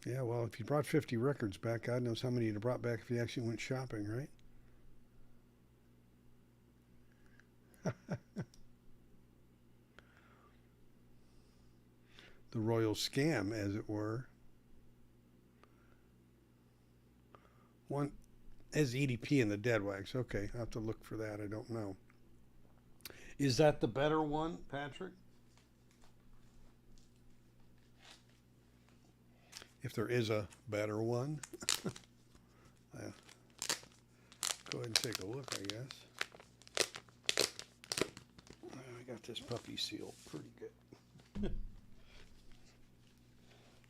A: Yeah, well, if you brought 50 records back, God knows how many you'd have brought back if you actually went shopping, right? The royal scam, as it were. One as EDP in the dead wax. Okay, I'll have to look for that. I don't know. Is that the better one, Patrick? If there is a better one, go ahead and take a look, I guess. I got this puppy sealed pretty good.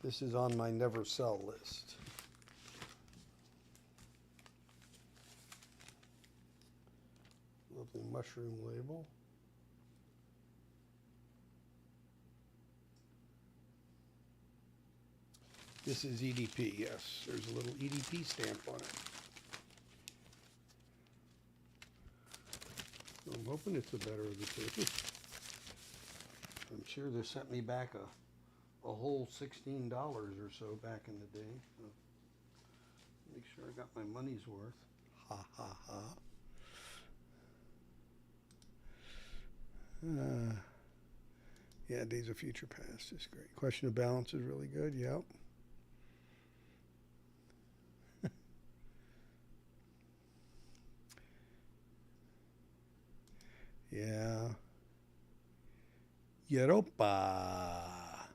A: This is on my never sell list. Lovely mushroom label. This is EDP, yes. There's a little EDP stamp on it. I'm hoping it's the better of the two. I'm sure they sent me back a whole $16 or so back in the day. So make sure I got my money's worth. Ha ha ha. Yeah, Days of Future Past is great. Question of Balance is really good. Yep. Yeah. Europa.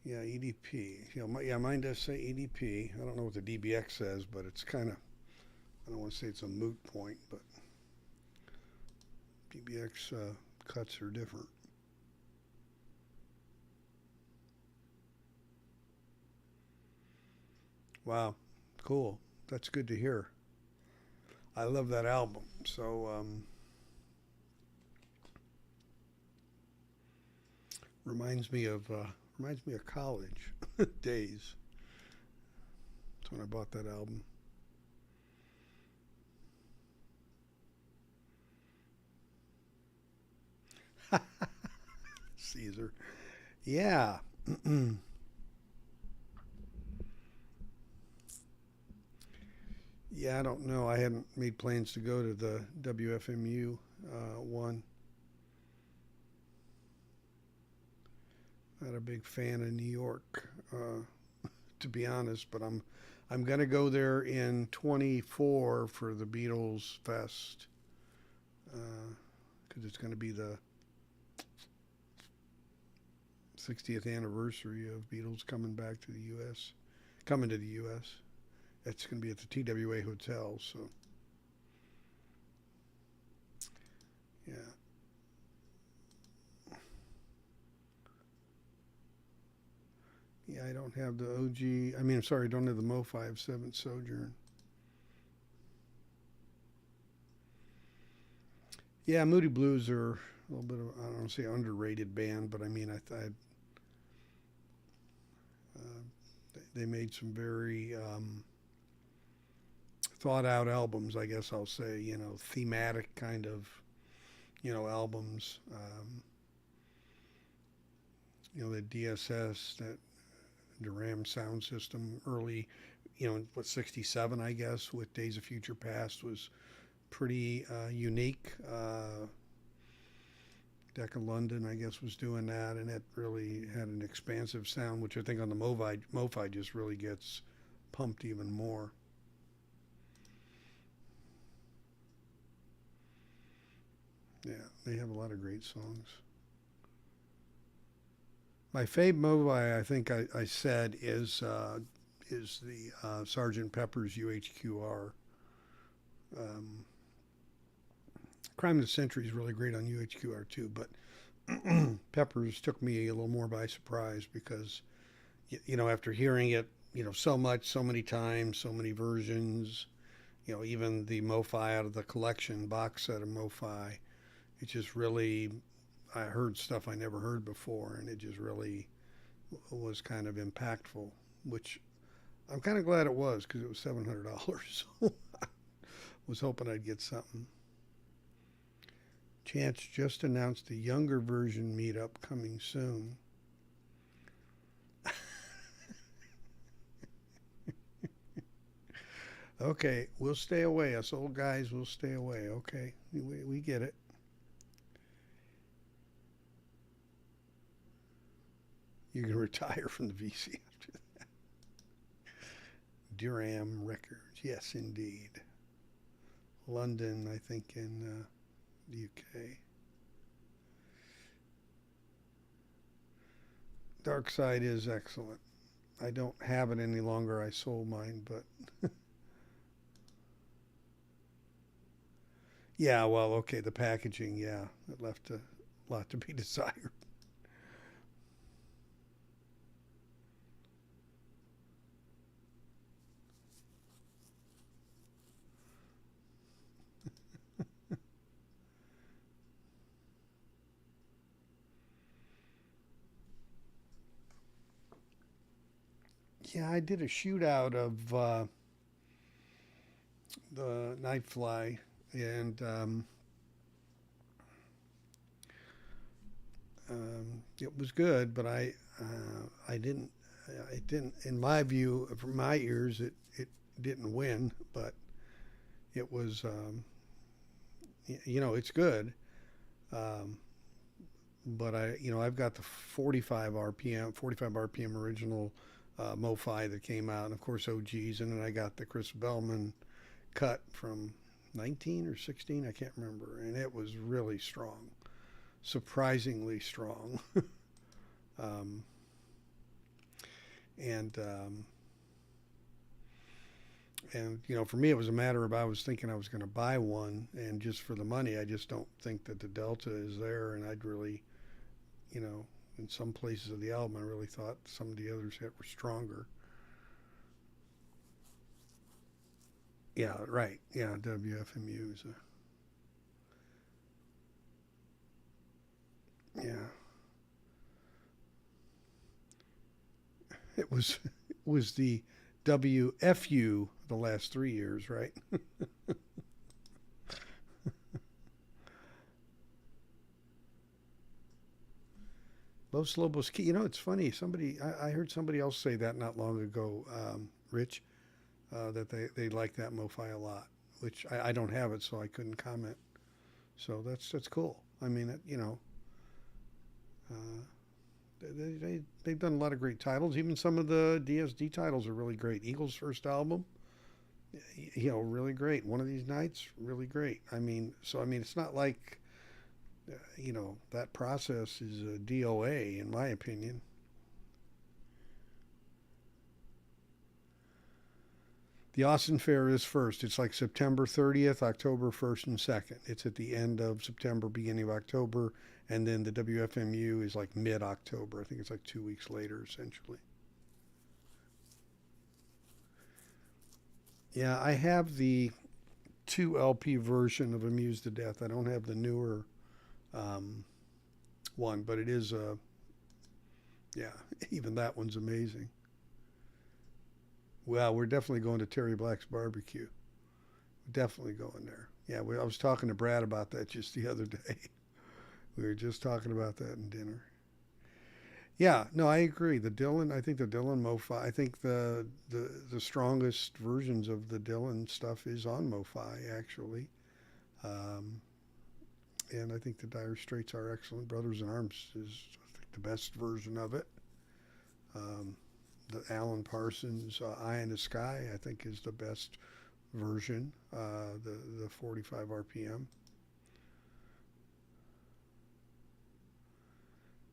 A: Yeah, EDP. Yeah, mine does say EDP. I don't know what the DBX says, but it's kind of, I don't want to say it's a moot point, but DBX cuts are different. Wow, cool. That's good to hear. I love that album. So, reminds me of college days. That's when I bought that album. Caesar. Yeah. Yeah, I don't know. I hadn't made plans to go to the WFMU one. Not a big fan of New York, to be honest, but I'm gonna go there in '24 for the Beatles Fest. Uh, because it's going to be the 60th anniversary of Beatles coming back to the U.S., coming to the U.S. It's going to be at the TWA Hotel, so yeah. Yeah, I don't have the OG. I mean, I'm sorry, I don't have the Mo 5 7 Sojourn. Yeah, Moody Blues are a little bit of, I don't want to say underrated band, but I mean, they made some very thought out albums, I guess I'll say, thematic kind of, albums. The DSS, that Duram sound system, early, 67, I guess, with Days of Future Past was pretty unique. Decca London, I guess, was doing that, and it really had an expansive sound, which I think on the MoFi just really gets pumped even more. Yeah, they have a lot of great songs. My fave MoFi, I think I said, is the Sergeant Pepper's UHQR. Um, Crime of the Century is really great on UHQR too, but Peppers took me a little more by surprise because, after hearing it, so much, so many times, so many versions, even the MoFi out of the collection box set of MoFi, it just really, I heard stuff I never heard before, and it just really was kind of impactful, which I'm kind of glad it was because it was $700. So I was hoping I'd get something. Chance just announced a younger version meetup coming soon. Okay, we'll stay away. Us old guys will stay away. Okay, we get it. You can retire from the VC after that. Duram Records. Yes, indeed. London, I think, in the UK. Dark Side is excellent. I don't have it any longer. I sold mine, but yeah, well, okay, the packaging, yeah, it left a lot to be desired. Yeah, I did a shootout of the Nightfly, and it was good, but I didn't. It didn't, in my view, from my ears, it didn't win, but it was, it's good. Um, but I've got the 45 RPM original MoFi that came out, and of course OGs, and then I got the Chris Bellman cut from 19 or 16, I can't remember, and it was really strong, surprisingly strong. um, and for me, it was a matter of, I was thinking I was going to buy one, and just for the money, I just don't think that the Delta is there, and I'd really, in some places of the album, I really thought some of the others were stronger. Yeah, right. Yeah, WFMU is yeah. It was the WFU the last 3 years, right? Los Lobos Key. It's funny. I heard somebody else say that not long ago, Rich, that they like that MoFi a lot, which I don't have it, so I couldn't comment. So that's cool. I mean, uh, they've done a lot of great titles. Even some of the DSD titles are really great. Eagles' first album, really great. One of These Nights, really great. I mean, it's not like that process is a DOA, in my opinion. The Austin Fair is first. It's like September 30th, October 1st and 2nd. It's at the end of September, beginning of October, and then the WFMU is like mid-October. I think it's like 2 weeks later, essentially. Yeah, I have the 2 LP version of Amused to Death. I don't have the newer um, one, but it is, yeah, even that one's amazing. Well, we're definitely going to Terry Black's barbecue. Definitely going there. Yeah, I was talking to Brad about that just the other day. We were just talking about that in dinner. Yeah, no, I agree. I think the Dylan MoFi, I think the strongest versions of the Dylan stuff is on MoFi actually, um, and I think the Dire Straits are excellent. Brothers in Arms is I think the best version of it. Um, the Alan Parsons Eye in the Sky I think is the best version. The 45 RPM.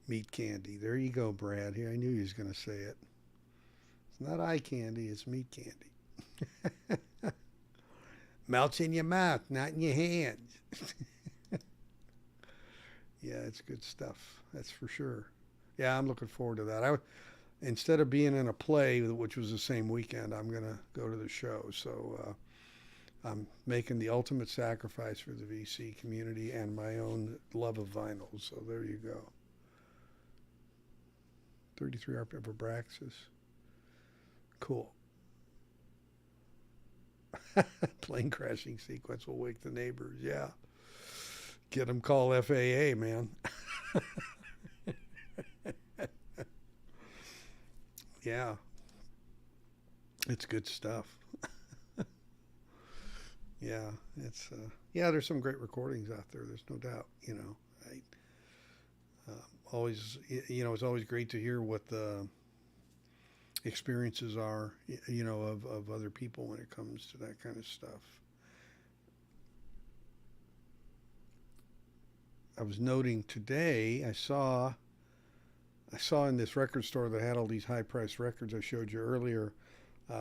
A: Meat candy. There you go, Brad. Here, I knew he was going to say it. It's not eye candy, it's meat candy. Melts in your mouth, not in your hands. Yeah, it's good stuff. That's for sure. Yeah, I'm looking forward to that. Instead of being in a play, which was the same weekend, I'm going to go to the show. So I'm making the ultimate sacrifice for the VC community and my own love of vinyl. So there you go. 33 RPM for Braxis. Cool. Plane crashing sequence will wake the neighbors. Yeah. Get them call FAA, man. Yeah. It's good stuff. Yeah. Yeah, there's some great recordings out there. There's no doubt, uh, always, it's always great to hear what the experiences are, of other people when it comes to that kind of stuff. I was noting today, I saw in this record store that had all these high priced records I showed you earlier.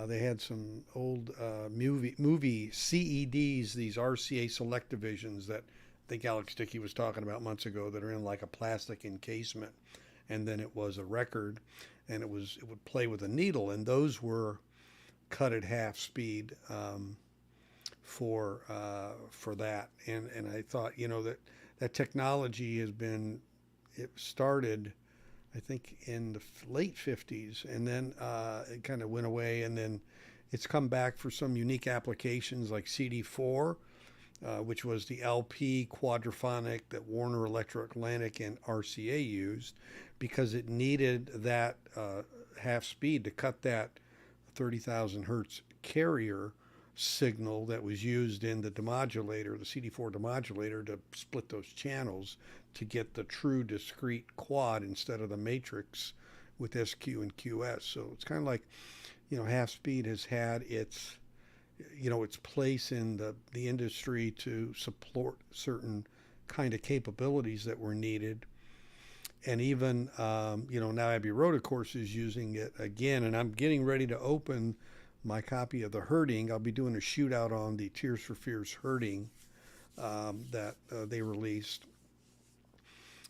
A: They had some old movie CEDs, these RCA Selectivisions that I think Alex Dickey was talking about months ago, that are in like a plastic encasement, and then it was a record, and it would play with a needle, and those were cut at half speed for that, and I thought that technology it started I think in the late 50s, and then it kind of went away, and then it's come back for some unique applications like CD4, which was the LP quadraphonic that Warner Electro-Atlantic and RCA used, because it needed that half speed to cut that 30,000 hertz carrier signal that was used in the demodulator, the CD4 demodulator, to split those channels to get the true discrete quad instead of the matrix with SQ and QS. So it's kind of like, half speed has had its place in the industry to support certain kind of capabilities that were needed. And even, now Abbey Road, of course, is using it again, and I'm getting ready to open my copy of The Hurting. I'll be doing a shootout on the Tears for Fears Hurting that they released.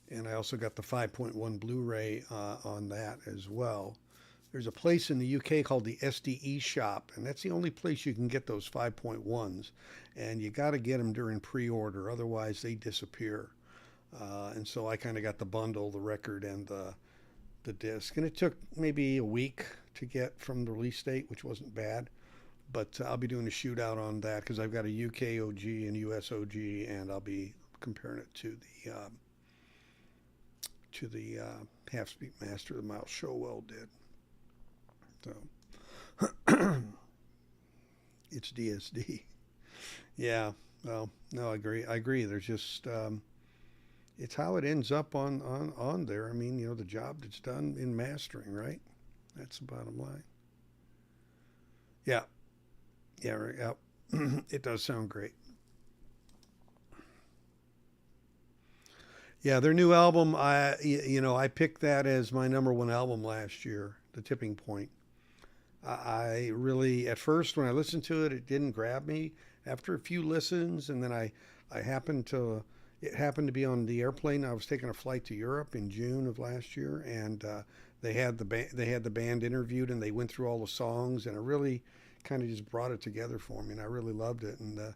A: And I also got the 5.1 Blu-ray on that as well. There's a place in the UK called the SDE Shop, and that's the only place you can get those 5.1s. And you got to get them during pre-order, otherwise they disappear. And so I kind of got the bundle, the record, and the disc. And it took maybe a week to get from the release date, which wasn't bad. But I'll be doing a shootout on that because I've got a UK OG and US OG, and I'll be comparing it to the half-speed master that Miles Showell did. So it's DSD. Yeah. Well, no, I agree. There's just it's how it ends up on there. I mean, the job that's done in mastering, right? That's the bottom line. Yeah. Yeah. Right. Yeah. It does sound great. Yeah, their new album, I picked that as my number one album last year, The Tipping Point. I really, at first, when I listened to it, it didn't grab me. After a few listens, and then I happened to, it happened to be on the airplane. I was taking a flight to Europe in June of last year, and they had the band interviewed, and they went through all the songs, and it really kind of just brought it together for me, and I really loved it. And the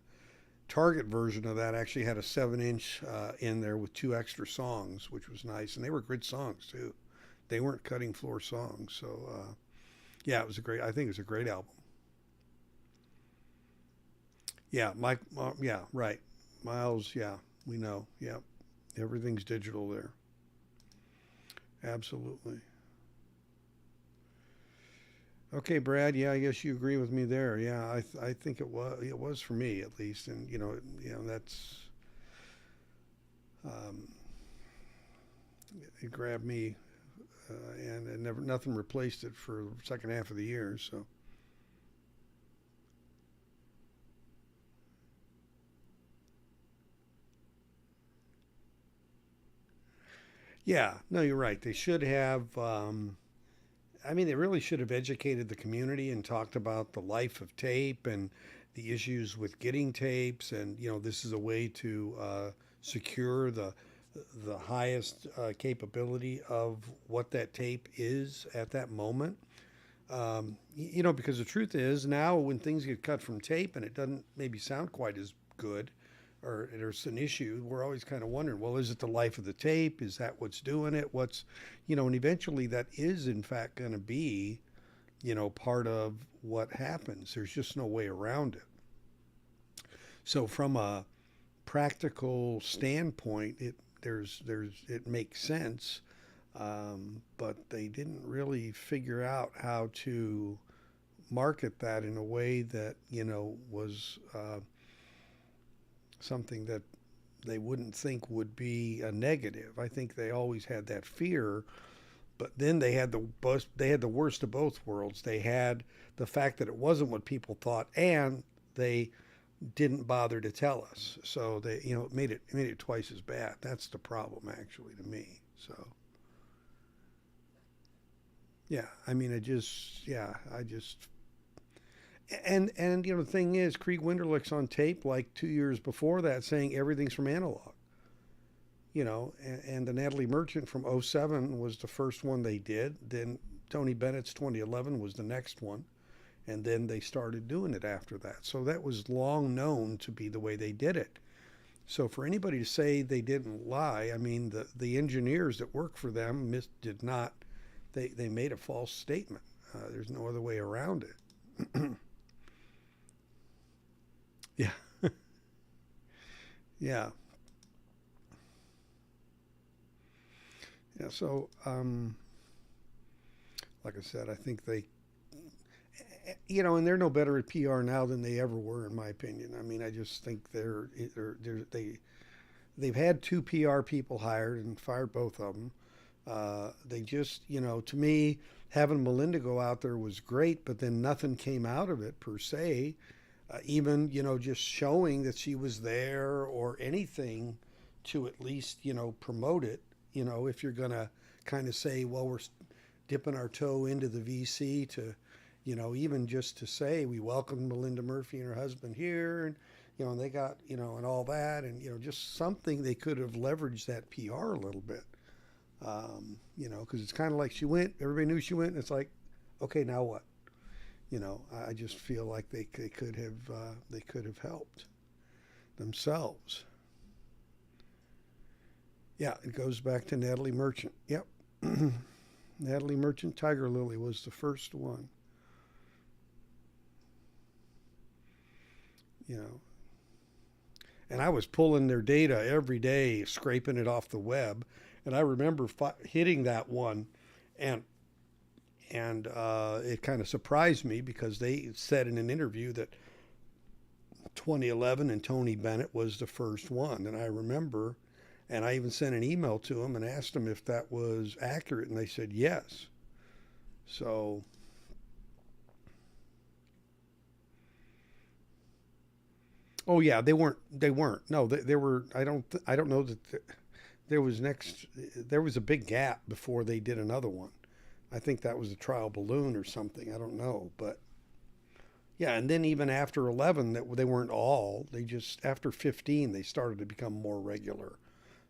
A: Target version of that actually had a 7 inch in there with two extra songs, which was nice, and they were good songs too. They weren't cutting floor songs, so. Yeah, it was a great. I think it was a great album. Yeah, Mike. Yeah, right. Miles. Yeah, we know. Yeah, everything's digital there. Absolutely. Okay, Brad. Yeah, I guess you agree with me there. Yeah, I think it was for me at least, and that's um, it grabbed me, and it never nothing replaced it for the second half of the year. So yeah, no, you're right. They should have. I mean, they really should have educated the community and talked about the life of tape and the issues with getting tapes, and this is a way to secure the highest capability of what that tape is at that moment. Because the truth is now when things get cut from tape and it doesn't maybe sound quite as good, or there's an issue, we're always kind of wondering, well, is it the life of the tape? Is that what's doing it? And eventually that is in fact going to be, part of what happens. There's just no way around it. So from a practical standpoint, it makes sense, but they didn't really figure out how to market that in a way that was something that they wouldn't think would be a negative. I think they always had that fear, but then they had the worst of both worlds. They had the fact that it wasn't what people thought, and they didn't bother to tell us. So they it made it twice as bad. That's the problem actually to me. So yeah, I mean, I just the thing is, Krieg Winterlich's on tape like 2 years before that saying everything's from analog. And the Natalie Merchant from '07 was the first one they did. Then Tony Bennett's 2011 was the next one. And then they started doing it after that. So that was long known to be the way they did it. So for anybody to say they didn't lie, I mean, the engineers that work for them did not, they made a false statement. There's no other way around it. Yeah, yeah, yeah. So, like I said, I think and they're no better at PR now than they ever were, in my opinion. I mean, I just think they've had two PR people hired and fired both of them. They just, to me, having Melinda go out there was great, but then nothing came out of it per se. Even, just showing that she was there or anything to at least, promote it. If you're going to kind of say, well, we're dipping our toe into the VC to, even just to say we welcomed Melinda Murphy and her husband here, and they got, and all that, and just something they could have leveraged that PR a little bit, because it's kind of like she went, everybody knew she went, and it's like, okay, now what? I just feel like they could have helped themselves. Yeah, it goes back to Natalie Merchant. Yep, Natalie Merchant, Tiger Lily was the first one. You know, and I was pulling their data every day, scraping it off the web, and I remember hitting that one, and it kind of surprised me because they said in an interview that 2011 and Tony Bennett was the first one, and I remember, and I even sent an email to them and asked them if that was accurate, and they said yes. So oh yeah, they weren't. No, they were. I don't know that. there was a big gap before they did another one. I think that was a trial balloon or something. I don't know, but yeah. And then even after 11, that they weren't all. They just after 15 they started to become more regular.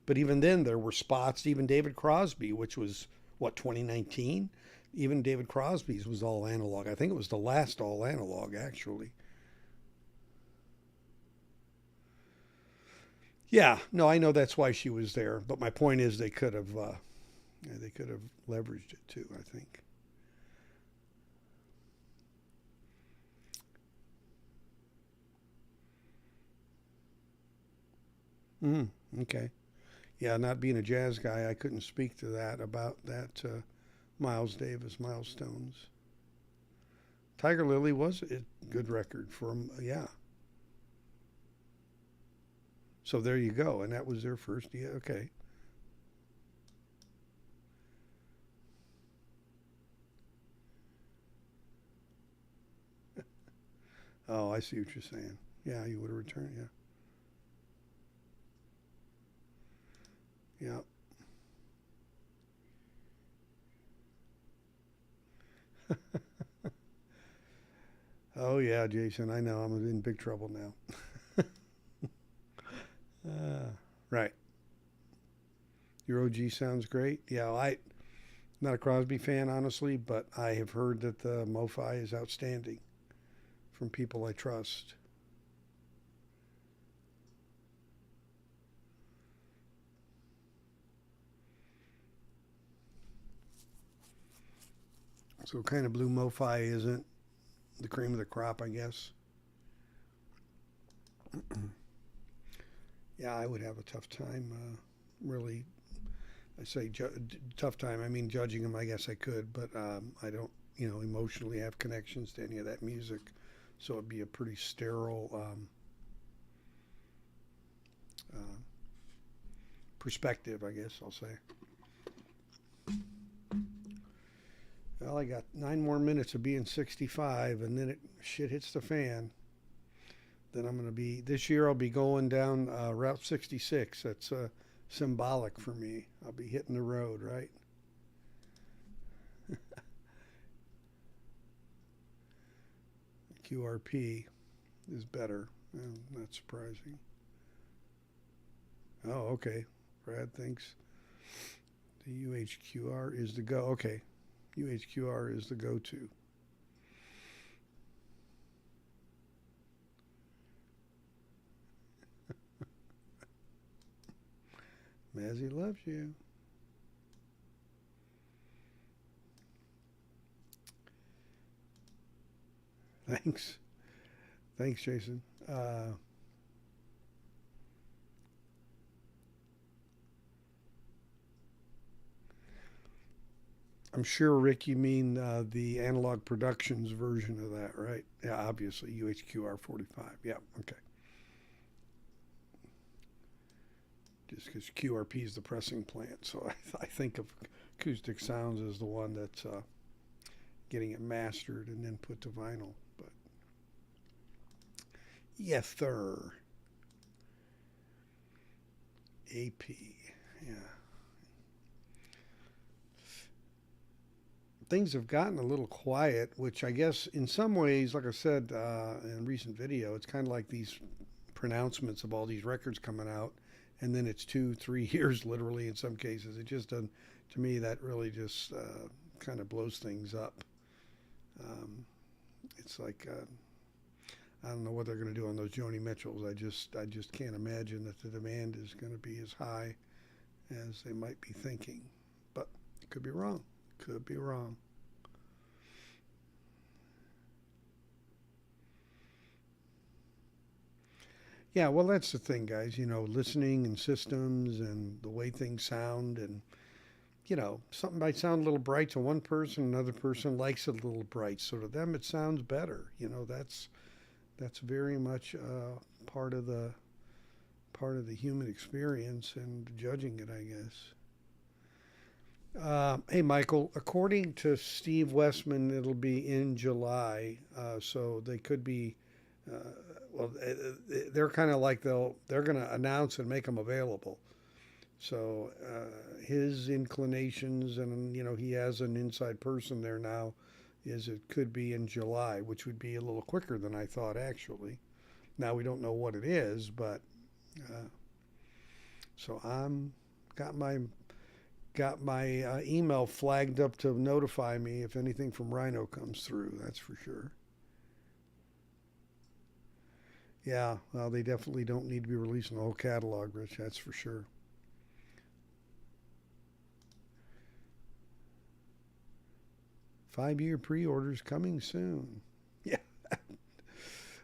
A: But even then there were spots. Even David Crosby, which was what 2019. Even David Crosby's was all analog. I think it was the last all analog actually. Yeah, no, I know that's why she was there. But my point is they could have leveraged it too. I think. Mm, okay. Yeah, not being a jazz guy, I couldn't speak to that about that Miles Davis milestones. Tiger Lily was a good record for him. Yeah. So there you go, and that was their first. Yeah. Okay. Oh, I see what you're saying. Yeah, you would have returned. Yeah. Yeah. Oh yeah, Jason. I know. I'm in big trouble now. Right. Your OG sounds great. Yeah, I'm not a Crosby fan, honestly, but I have heard that the MoFi is outstanding from people I trust. So kind of blue MoFi isn't the cream of the crop, I guess. Yeah, I would have a tough time. Really, I say tough time. I mean, judging them, I guess I could, but I don't, emotionally have connections to any of that music. So it'd be a pretty sterile uh, perspective, I guess I'll say. Well, I got 9 more minutes of being 65, and then shit hits the fan. Then I'm going to be this year. I'll be going down Route 66. That's symbolic for me. I'll be hitting the road, right? QRP is better. Well, not surprising. Oh, okay. Brad thinks the UHQR is the go. Okay, UHQR is the go-to. Mazzy loves you. Thanks. Thanks, Jason. I'm sure, Rick, you mean the Analog Productions version of that, right? Yeah, obviously, UHQR 45. Yeah, okay. Just because QRP is the pressing plant, so I think of Acoustic Sounds as the one that's getting it mastered and then put to vinyl. But yes, sir. AP. Yeah. Things have gotten a little quiet, which I guess in some ways, like I said in a recent video, it's kind of like these pronouncements of all these records coming out, and then it's 2, 3 years literally in some cases. It just doesn't, to me, that really just kind of blows things up. Um, it's like I don't know what they're going to do on those Joni Mitchells. I just can't imagine that the demand is going to be as high as they might be thinking. But could be wrong. Could be wrong. Yeah, well, that's the thing, guys. Listening and systems and the way things sound, and something might sound a little bright to one person, another person likes it a little bright. So to them, it sounds better. That's very much part of the human experience and judging it, I guess. Hey, Michael, according to Steve Westman, it'll be in July, so they could be. Uh, well, they're kind of like they're going to announce and make them available. So his inclinations, and he has an inside person there now, is it could be in July, which would be a little quicker than I thought actually. Now we don't know what it is, but uh, so I'm got my email flagged up to notify me if anything from Rhino comes through. That's for sure. Yeah, well, they definitely don't need to be releasing the whole catalog, Rich. That's for sure. 5-year pre-orders coming soon. Yeah,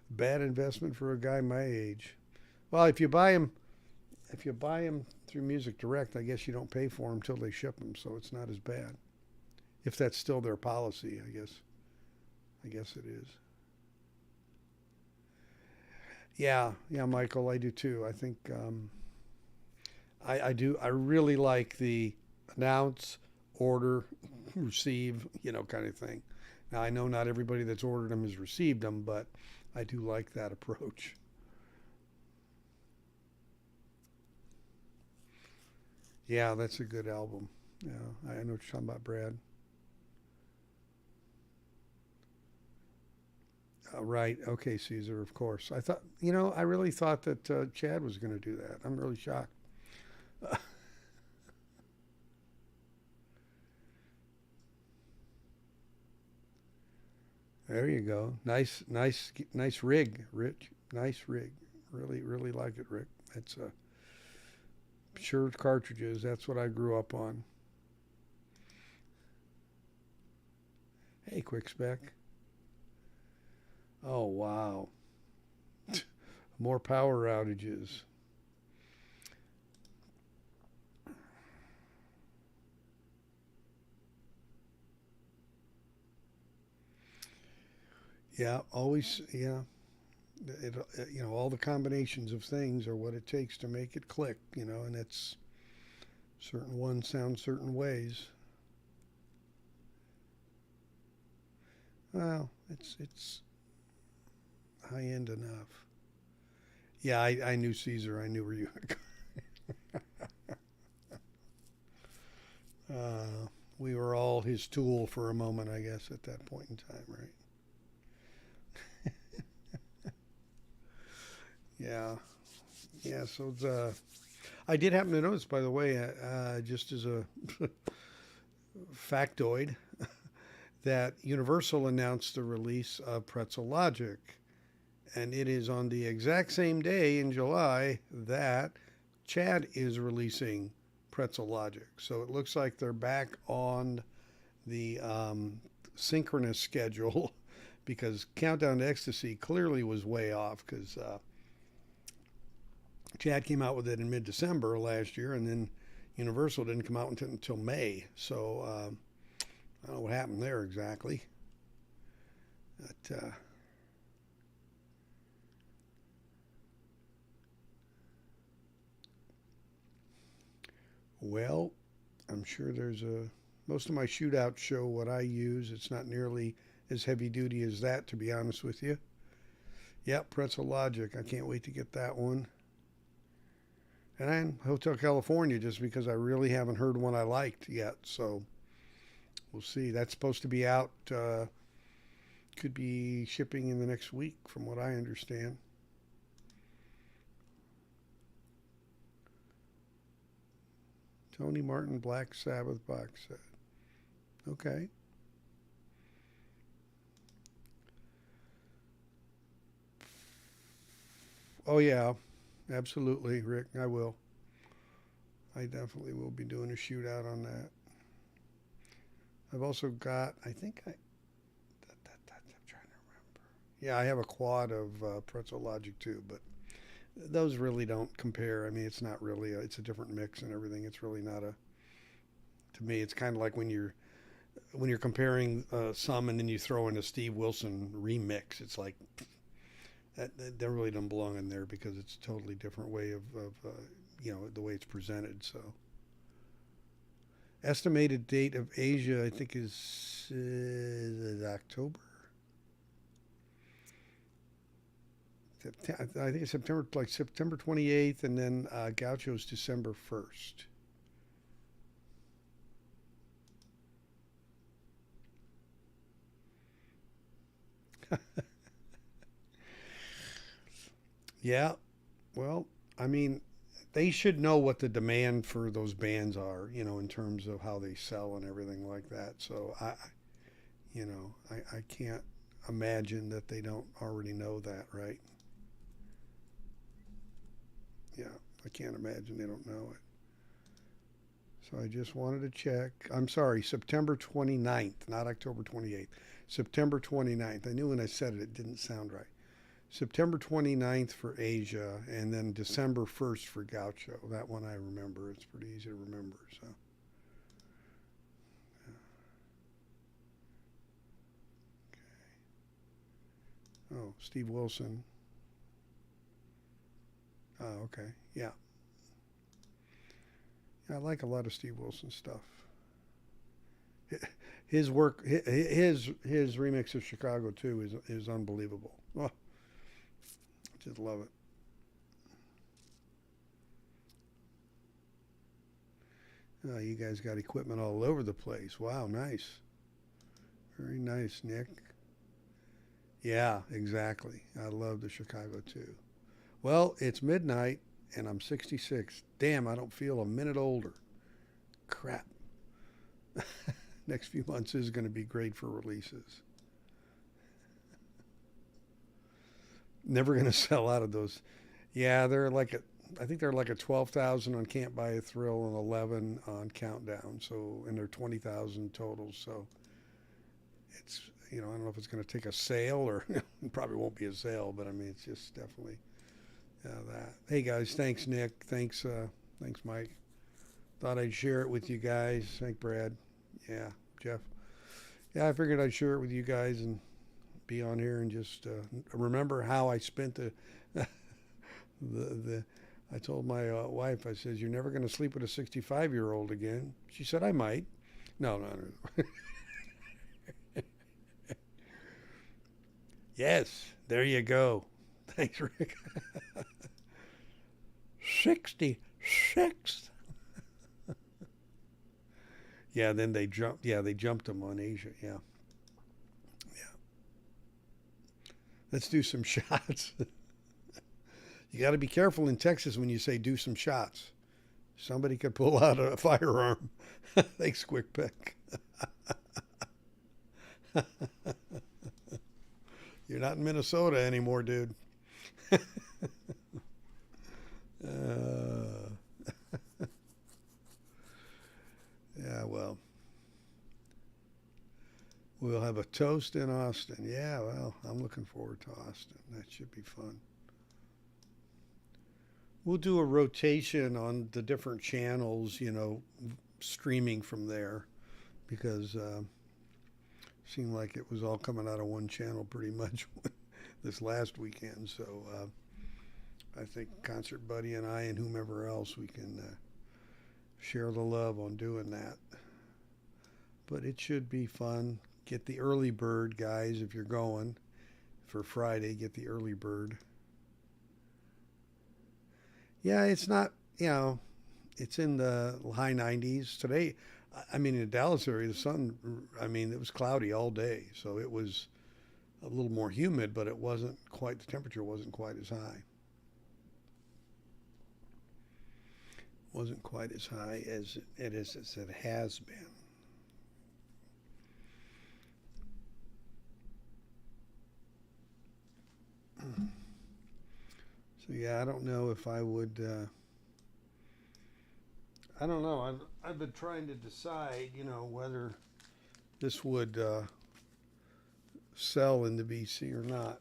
A: bad investment for a guy my age. Well, if you buy them through Music Direct, I guess you don't pay for them till they ship them, so it's not as bad. If that's still their policy, I guess. I guess it is. Yeah, yeah, Michael, I do too. I think I do. I really like the announce, order, receive, kind of thing. Now I know not everybody that's ordered them has received them, but I do like that approach. Yeah, that's a good album. Yeah, I know what you're talking about, Brad. Right. Okay, Caesar, of course. I thought, I really thought that Chad was going to do that. I'm really shocked. There you go. Nice, nice, nice rig, Rich. Nice rig. Really, really like it, Rick. It's sure cartridges. That's what I grew up on. Hey, quick spec. Oh wow, more power outages. Yeah, always. Yeah, all the combinations of things are what it takes to make it click. And it's certain ones sound certain ways. Well, it's high end enough. Yeah, I knew Caesar. I knew where you. We were all his tool for a moment, I guess, at that point in time, right? Yeah, yeah. So I did happen to notice, by the way, just as a factoid, that Universal announced the release of Pretzel Logic, and it is on the exact same day in July that Chad is releasing Pretzel Logic. So it looks like they're back on the synchronous schedule because Countdown to Ecstasy clearly was way off because Chad came out with it in mid December last year, and then Universal didn't come out until May. So I don't know what happened there exactly. But, well, I'm sure there's a. Most of my shootouts show what I use. It's not nearly as heavy duty as that, to be honest with you. Yep, Pretzel Logic. I can't wait to get that one. And Hotel California, just because I really haven't heard one I liked yet. So we'll see. That's supposed to be out. Could be shipping in the next week, from what I understand. Tony Martin Black Sabbath box set. Okay. Oh yeah, absolutely, Rick. I will. I definitely will be doing a shootout on that. I've also got. I think I. I'm trying to remember. Yeah, I have a quad of Pretzel Logic too, but those really don't compare. I mean, it's not really. It's a different mix and everything. It's really not a. To me, it's kind of like when you're comparing some and then you throw in a Steve Wilson remix. It's like that really don't belong in there because it's a totally different way of the way it's presented. So estimated date of Asia, I think is October. I think it's September 28th, and then Gaucho's December 1st. Yeah, well, I mean, they should know what the demand for those bands are, in terms of how they sell and everything like that. So I can't imagine that they don't already know that, right? Yeah, I can't imagine they don't know it. So I just wanted to check. I'm sorry, September 29th, not October 28th. September 29th. I knew when I said it, it didn't sound right. September 29th for Asia, and then December 1st for Gaucho. That one I remember. It's pretty easy to remember. So, oh, Steve Wilson. Oh, okay. Yeah. Yeah, I like a lot of Steve Wilson stuff. His work, his remix of Chicago too is unbelievable. Oh, just love it. Oh, you guys got equipment all over the place. Wow, nice. Very nice, Nick. Yeah, exactly. I love the Chicago too. Well, it's midnight and I'm 66. Damn, I don't feel a minute older. Crap. Next few months is going to be great for releases. Never going to sell out of those. Yeah, I think they're like a 12,000 on Can't Buy a Thrill and 11 on Countdown. So, and they're 20,000 total. So it's, I don't know if it's going to take a sale or it probably won't be a sale, but I mean, it's just definitely that. Hey guys, thanks Nick. Thanks Mike. Thought I'd share it with you guys. Thank Brad. Yeah, Jeff. Yeah, I figured I'd share it with you guys and be on here and just remember how I spent the I told my wife, I says, you're never going to sleep with a 65-year-old again. She said, I might. No, no, no. Yes, there you go. Thanks, Rick. 66. Yeah, then they jumped. Yeah, they jumped them on Asia. Yeah, yeah. Let's do some shots. You got to be careful in Texas when you say do some shots. Somebody could pull out a firearm. Thanks, Quick Pick. You're not in Minnesota anymore, dude. uh, yeah, well, we'll have a toast in Austin. Yeah, well, I'm looking forward to Austin. That should be fun. We'll do a rotation on the different channels, streaming from there because seemed like it was all coming out of one channel pretty much this last weekend. So I think Concert Buddy and I and whomever else we can share the love on doing that. But it should be fun. Get the early bird, guys, if you're going for Friday. Get the early bird. Yeah, it's not, it's in the high 90s. Today, I mean, in the Dallas area, the sun, I mean, it was cloudy all day. So it was a little more humid, but the temperature wasn't quite as high. Wasn't quite as high as it has been. So yeah, I don't know if I would. I don't know. I've been trying to decide, whether this would sell in the BC or not.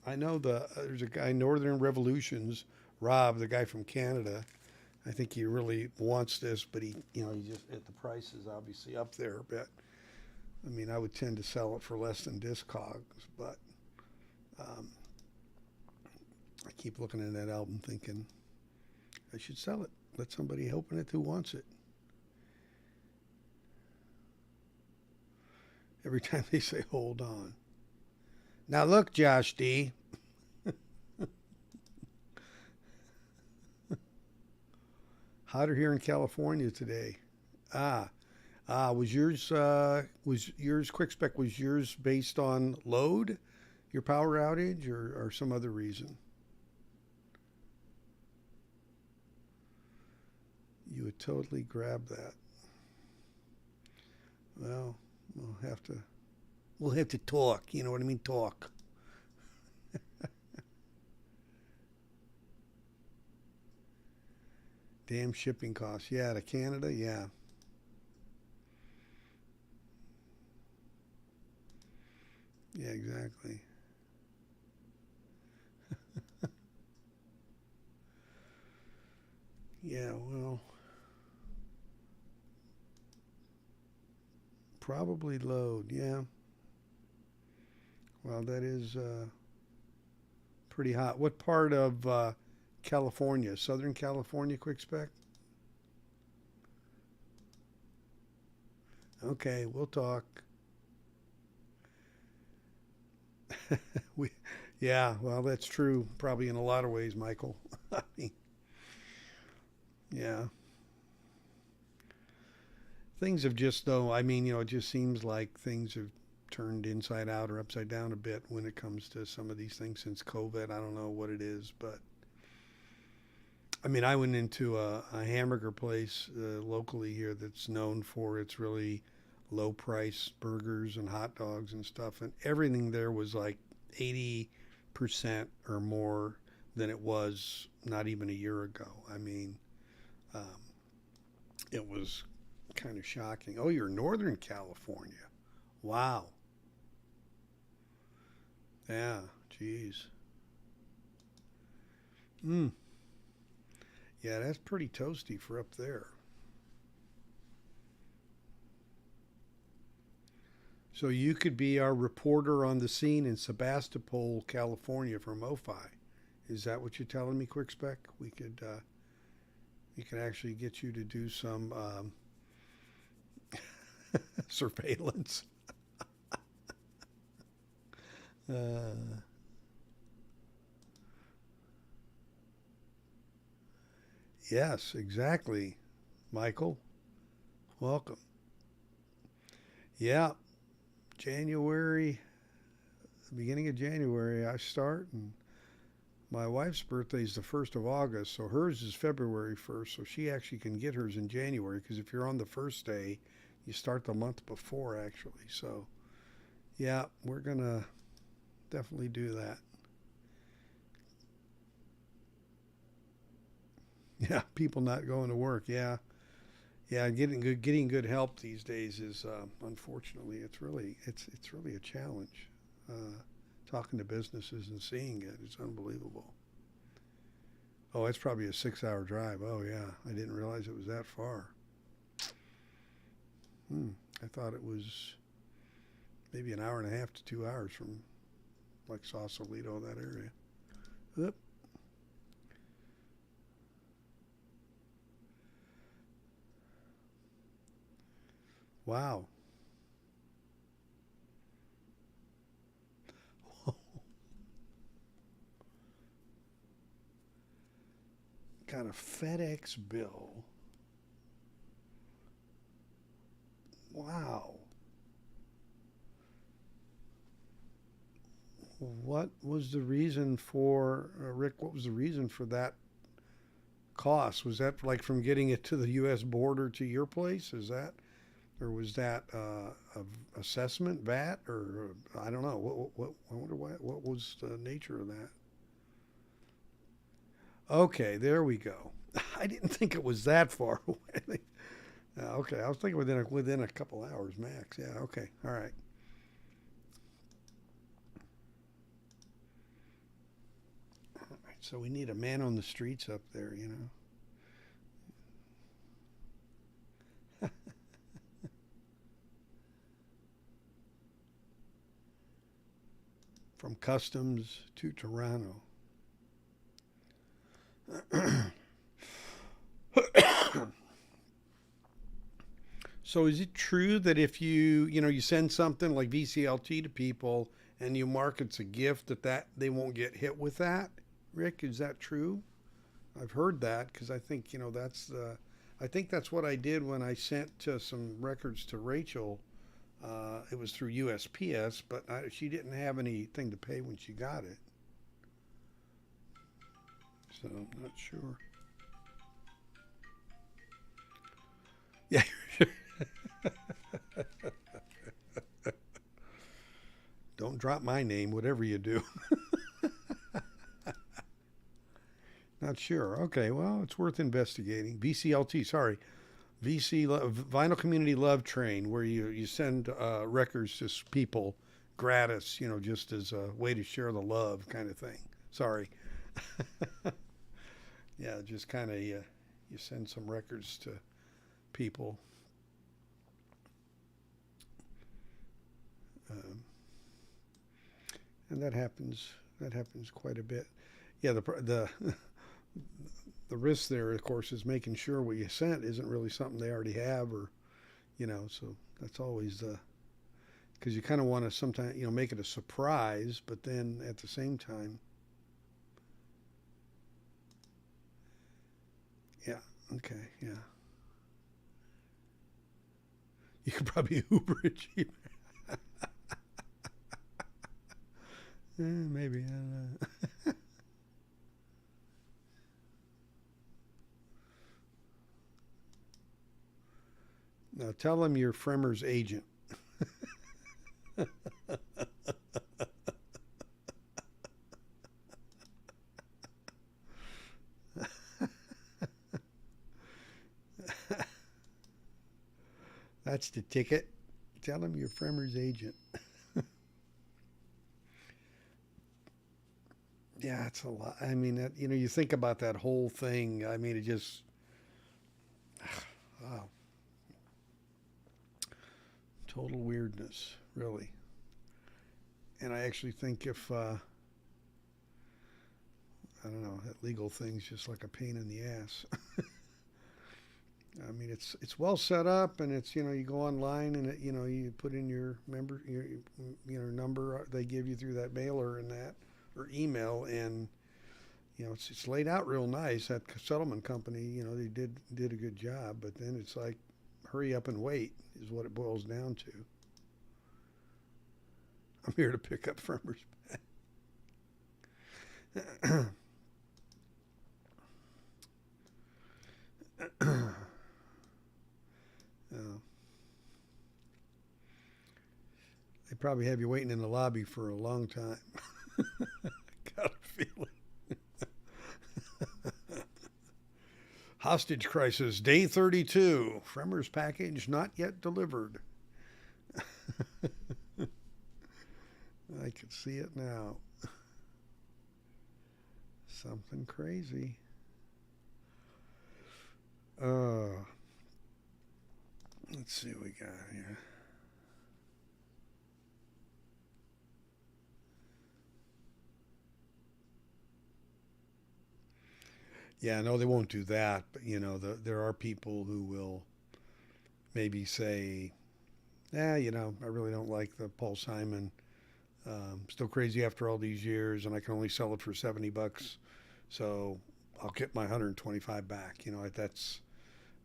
A: I know there's a guy, Northern Revolutions, Rob, the guy from Canada. I think he really wants this, but he just the price is obviously up there. But I mean, I would tend to sell it for less than Discogs, but. I keep looking at that album thinking I should sell it. Let somebody open it who wants it. Every time they say, hold on. Now look, Josh D. Hotter here in California today. Ah, was yours quick spec? Was yours based on load, your power outage, or some other reason? You would totally grab that. Well, we'll have to talk. You know what I mean? Talk. Damn shipping costs. Yeah, to Canada. Yeah, yeah, exactly. Yeah, well, probably load. Yeah. Well, that is pretty hot. What part of California? Southern California, quick spec? Okay, we'll talk. we, yeah, well, that's true. Probably in a lot of ways, Michael. I mean, yeah, things have just though. I mean, it just seems like things have turned inside out or upside down a bit when it comes to some of these things since COVID. I don't know what it is, but I mean, I went into a hamburger place locally here that's known for its really low price burgers and hot dogs and stuff, and everything there was like 80% or more than it was not even a year ago. I mean, um, it was kind of shocking. Oh, you're Northern California. Wow. Yeah, geez. Mm. Yeah, that's pretty toasty for up there. So you could be our reporter on the scene in Sebastopol, California for MoFi. Is that what you're telling me, Quick Spec? We could actually get you to do some surveillance. Uh, yes, exactly, Michael. Welcome. Yeah, January, beginning of January, I start, and my wife's birthday is the 1st of August, so hers is February 1st, so she actually can get hers in January because if you're on the first day, you start the month before, actually. So, yeah, we're going to definitely do that. Yeah, people not going to work. Yeah. Yeah, getting good help these days is unfortunately it's really a challenge. Talking to businesses and seeing it, it's unbelievable. Oh, it's probably a 6 hour drive. Oh yeah, I didn't realize it was that far. Hmm. I thought it was maybe an hour and a half to 2 hours from like Sausalito, that area. Oop. Wow. Got a FedEx bill. Wow. What was the reason for Rick? What was the reason for that cost? Was that like from getting it to the U.S. border to your place? Is that, or was that assessment VAT, or I don't know. What I wonder what was the nature of that? Okay, there we go. I didn't think it was that far away. Okay, I was thinking within a couple hours max. Yeah. Okay. All right. All right. So we need a man on the streets up there. From customs to Toronto. So is it true that if you send something like VCLT to people and you mark it's a gift that they won't get hit with that? Rick, is that true? I've heard that because I think that's the. I think that's what I did when I sent some records to Rachel. It was through USPS, but she didn't have anything to pay when she got it, so I'm not sure. Yeah, don't drop my name, whatever you do. Not sure. Okay, well, it's worth investigating. VCLT, sorry. Vinyl Community Love Train, where you send records to people gratis, just as a way to share the love kind of thing. Sorry. Yeah, just kind of you send some records to people. Um, and that happens quite a bit. Yeah, the risk there, of course, is making sure what you sent isn't really something they already have, or so that's always the because you kind of want to sometimes make it a surprise, but then at the same time, yeah, okay, yeah, you could probably Uber it cheap. Maybe I don't know. Now tell them you're Fremer's agent. That's the ticket. Tell them you're Fremer's agent. Yeah, it's a lot. I mean, you think about that whole thing. I mean, it just, wow, total weirdness, really. And I actually think if, I don't know, that legal thing's just like a pain in the ass. I mean, it's well set up, and it's you go online and you put in your number they give you through that mailer and that or email, and it's laid out real nice. That settlement company, they did a good job, but then it's like hurry up and wait is what it boils down to. I'm here to pick up Fremer's back. uh, they probably have you waiting in the lobby for a long time. Got a feeling. Hostage crisis, day 32. Fremer's package not yet delivered. I could see it now. Something crazy. Let's see what we got here. Yeah, no, they won't do that. But there are people who will maybe say, I really don't like the Paul Simon. Still crazy after all these years, and I can only sell it for $70. So I'll get my 125 back. That's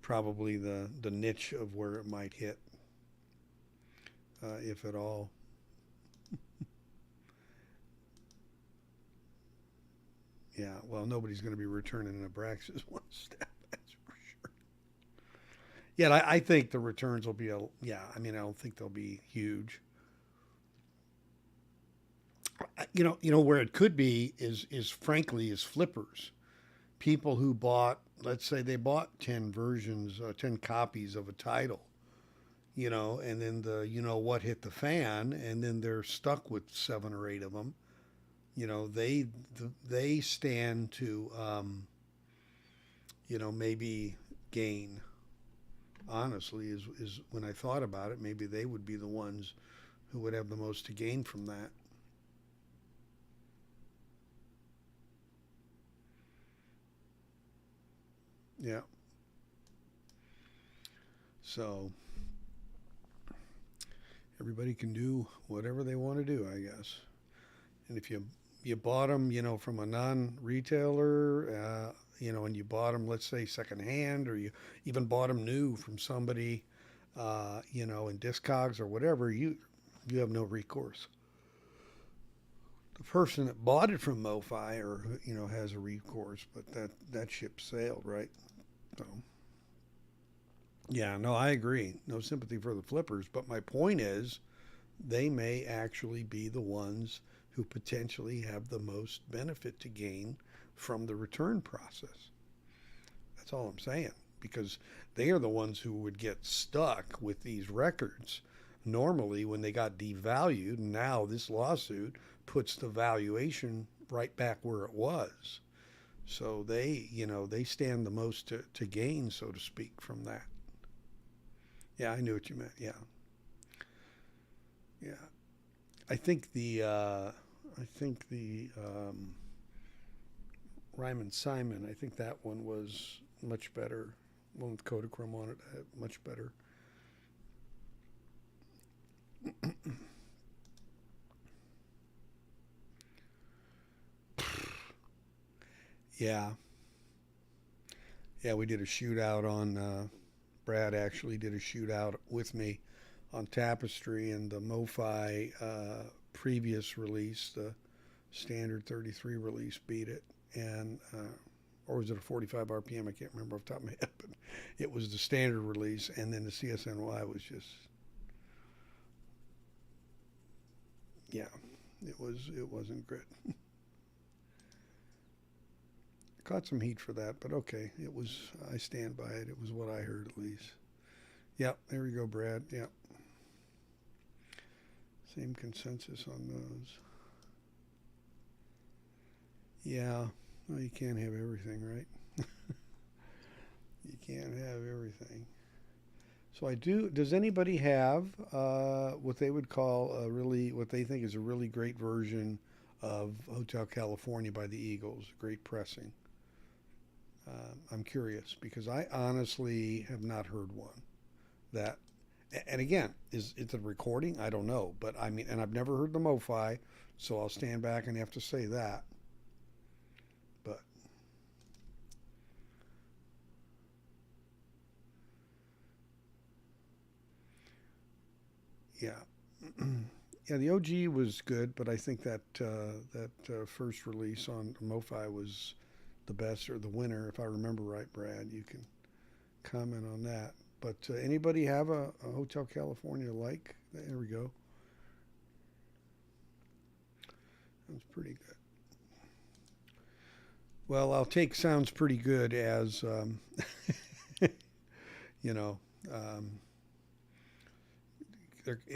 A: probably the niche of where it might hit, if at all. Yeah, well, nobody's going to be returning an Abraxas one step, that's for sure. Yeah, I think the returns will be yeah. I mean, I don't think they'll be huge. Where it could be is frankly is flippers. People who bought, let's say they bought 10 versions, 10 copies of a title, and then what hit the fan, and then they're stuck with 7 or 8 of them. They stand to maybe gain. Honestly, is when I thought about it, maybe they would be the ones who would have the most to gain from that. Yeah. So everybody can do whatever they want to do, I guess. And if you you bought them, from a non-retailer, and you bought them, let's say, secondhand, or you even bought them new from somebody, in Discogs or whatever, you have no recourse. The person that bought it from MoFi, or has a recourse, but that ship sailed, right? So, yeah, no, I agree. No sympathy for the flippers, but my point is, they may actually be the ones who potentially have the most benefit to gain from the return process. That's all I'm saying, because they are the ones who would get stuck with these records normally when they got devalued. Now this lawsuit puts the valuation right back where it was. So they stand the most to gain, so to speak, from that. Yeah, I knew what you meant. Yeah, yeah. I think the Ryman Simon. I think that one was much better. One with Kodachrome on it, much better. Yeah, yeah. We did a shootout on. Brad actually did a shootout with me on Tapestry, and the MoFi previous release, the standard 33 release, beat it. And or was it a 45 RPM? I can't remember off the top of my head, but it was the standard release, and then the CSNY was just, yeah, it wasn't good. Caught some heat for that, but okay, I stand by it. It was what I heard, at least. Yep, there we go, Brad. Yep, same consensus on those. Yeah, well, you can't have everything, right? You can't have everything. So I do. Does anybody have what they would call what they think is a really great version of Hotel California by the Eagles? Great pressing. I'm curious because I honestly have not heard one that. And again, is it a recording? I don't know, but I mean, and I've never heard the MoFi, so I'll stand back and have to say that. But yeah, yeah, the OG was good, but I think that first release on MoFi was the best or the winner, if I remember right. Brad, you can comment on that. But anybody have a Hotel California like? There we go. That's pretty good. Well, I'll take sounds pretty good as, you know, um,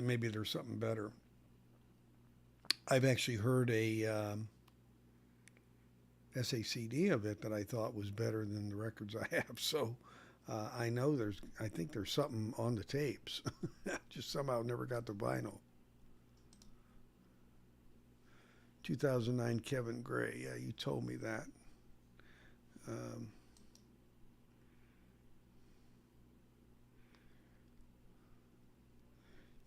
A: maybe there's something better. I've actually heard a SACD of it that I thought was better than the records I have. So I think there's something on the tapes. Just somehow never got the vinyl. 2009 Kevin Gray. Yeah, you told me that. Um,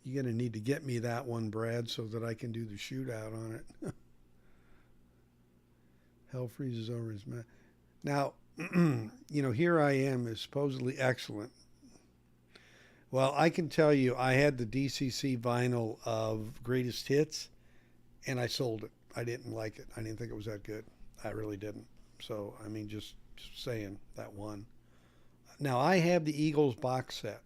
A: you're going to need to get me that one, Brad, so that I can do the shootout on it. Hell freezes over his mouth. Now, here I am is supposedly excellent. Well, I can tell you, I had the DCC vinyl of Greatest Hits, and I sold it. I didn't like it. I didn't think it was that good. I really didn't. So, I mean, just saying that one. Now, I have the Eagles box set,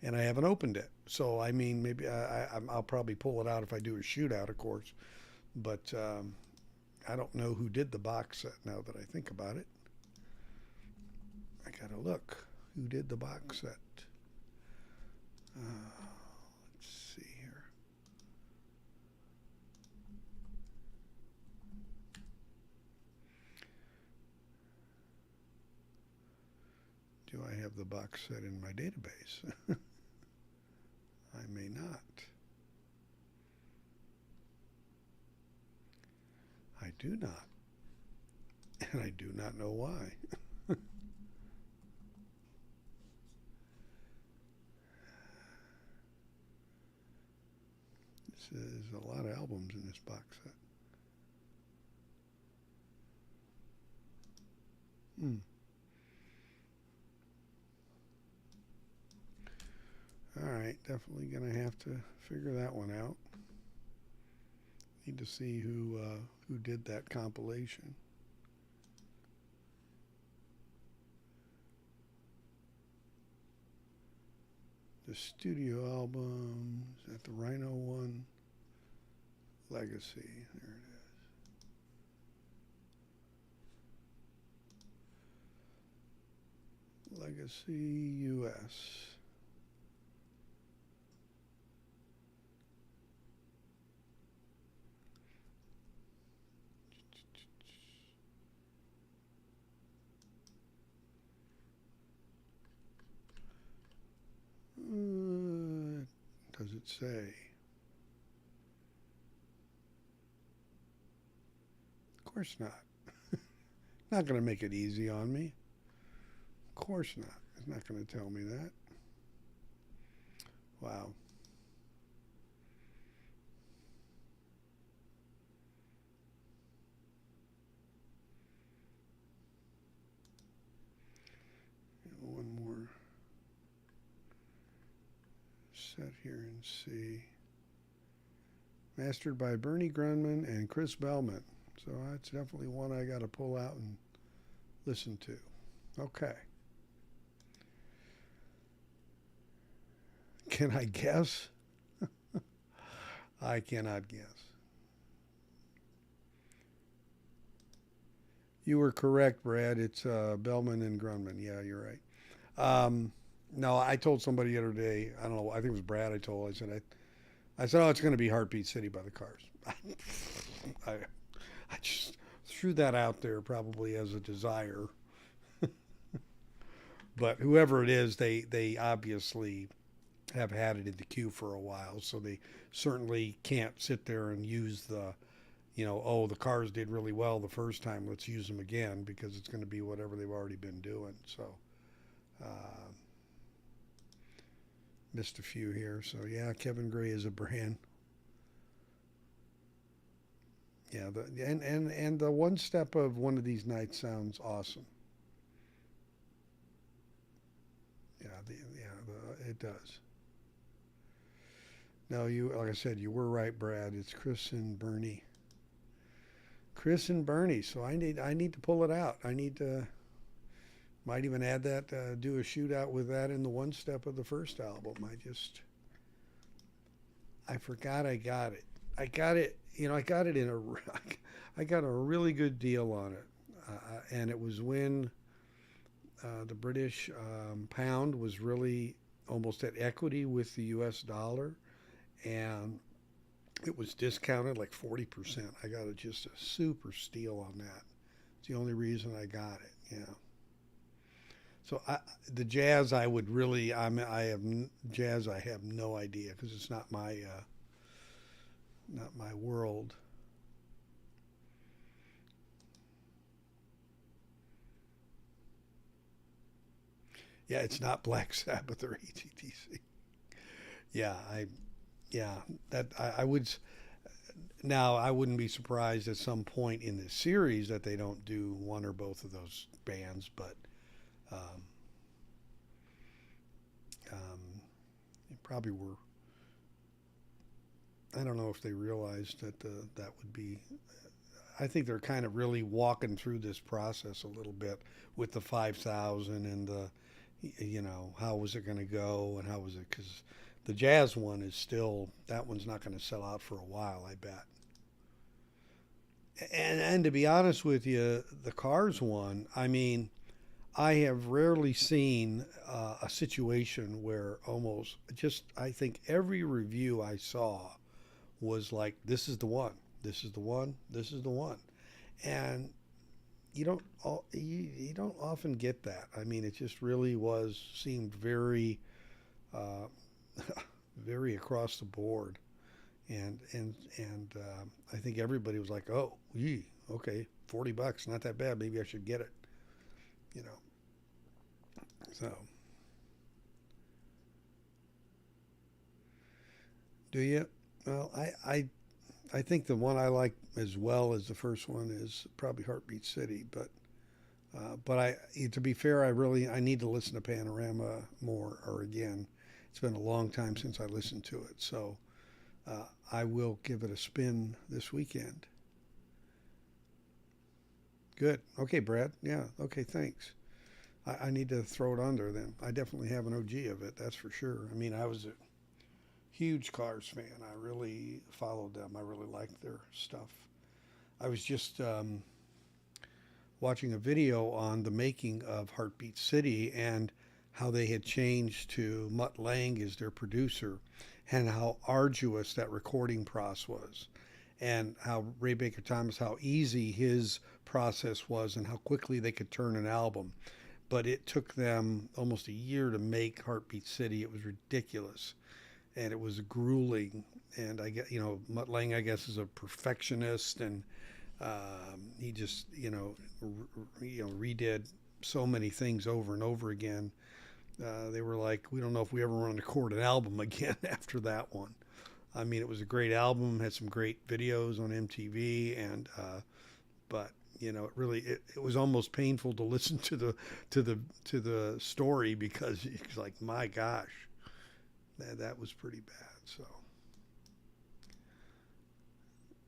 A: and I haven't opened it. So, I mean, maybe I'll probably pull it out if I do a shootout, of course. But I don't know who did the box set now that I think about it. I got to look. Who did the box set? Let's see here. Do I have the box set in my database? I may not. I do not. And I do not know why. This is a lot of albums in this box set. Hmm. All right, definitely gonna have to figure that one out. Need to see who did that compilation. The studio album, is that the Rhino one? Legacy, there it is. Legacy US. Does it say? Of course not. Not going to make it easy on me. Of course not. It's not going to tell me that. Wow. One more set here and see. Mastered by Bernie Grunman and Chris Bellman. So that's definitely one I got to pull out and listen to. Okay. Can I guess? I cannot guess. You were correct, Brad. It's Bellman and Grunman. Yeah, you're right. No, I told somebody the other day. I don't know. I think it was Brad. I said, oh, it's going to be Heartbeat City by the Cars. I, I just threw that out there probably as a desire. But whoever it is, they obviously have had it in the queue for a while, so they certainly can't sit there and use oh, the Cars did really well the first time, let's use them again, because it's going to be whatever they've already been doing. So missed a few here. So yeah, Kevin Gray is a brand. Yeah, and the one step of One of These Nights sounds awesome. It does. No, you like I said, you were right, Brad. It's Chris and Bernie. Chris and Bernie. So I need to pull it out. I need to might even add that do a shootout with that in the one step of the first album. I forgot I got it. I got it. I got it in a I got a really good deal on it, and it was when the British pound was really almost at equity with the U.S. dollar, and it was discounted like 40%. I got just a super steal on that. It's the only reason I got it. Yeah. So the jazz, I would really, I have jazz. I have no idea because it's not my world. Yeah, it's not Black Sabbath or ATTC. Yeah, yeah, I would. Now, I wouldn't be surprised at some point in this series that they don't do one or both of those bands, but um, they probably were. I don't know if they realized that that would be. I think they're kind of really walking through this process a little bit with the 5,000 and how was it going to go and how was it, because the jazz one is still, that one's not going to sell out for a while, I bet. And to be honest with you, the Cars one, I mean, I have rarely seen a situation where almost just, I think every review I saw was like, this is the one, this is the one, this is the one. And you don't often get that. I mean, it just really seemed very uh, very across the board, and I think everybody was like, oh, okay, $40, not that bad. Maybe I should get it. You know, so do you? Well, I think the one I like as well as the first one is probably Heartbeat City, but To be fair, I need to listen to Panorama more or again. It's been a long time since I listened to it, so I will give it a spin this weekend. Good. Okay, Brad. Yeah. Okay. Thanks. I need to throw it on there then. I definitely have an OG of it. That's for sure. I mean, I was a huge Cars fan. I really followed them. I really liked their stuff. I was just watching a video on the making of Heartbeat City and how they had changed to Mutt Lange as their producer and how arduous that recording process was and how Ray Baker Thomas, how easy his process was and how quickly they could turn an album. But it took them almost a year to make Heartbeat City. It was ridiculous and it was grueling. And I get, Mutt Lange, I guess, is a perfectionist, and he just, redid so many things over and over again. They were like, we don't know if we ever want to record an album again after that one. I mean, it was a great album, had some great videos on MTV, and but it was almost painful to listen to the story because it's like, my gosh, that was pretty bad. So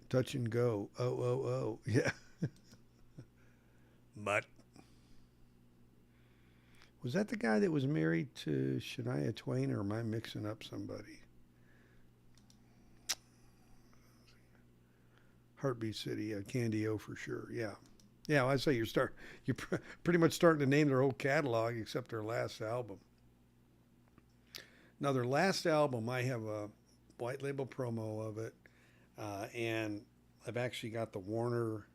A: touch and go. Oh, yeah. But was that the guy that was married to Shania Twain, or am I mixing up somebody? Heartbeat City, Candy O for sure. Yeah. Yeah, well, I'd say you're pretty much starting to name their whole catalog except their last album. Now, their last album, I have a white label promo of it, and I've actually got the Warner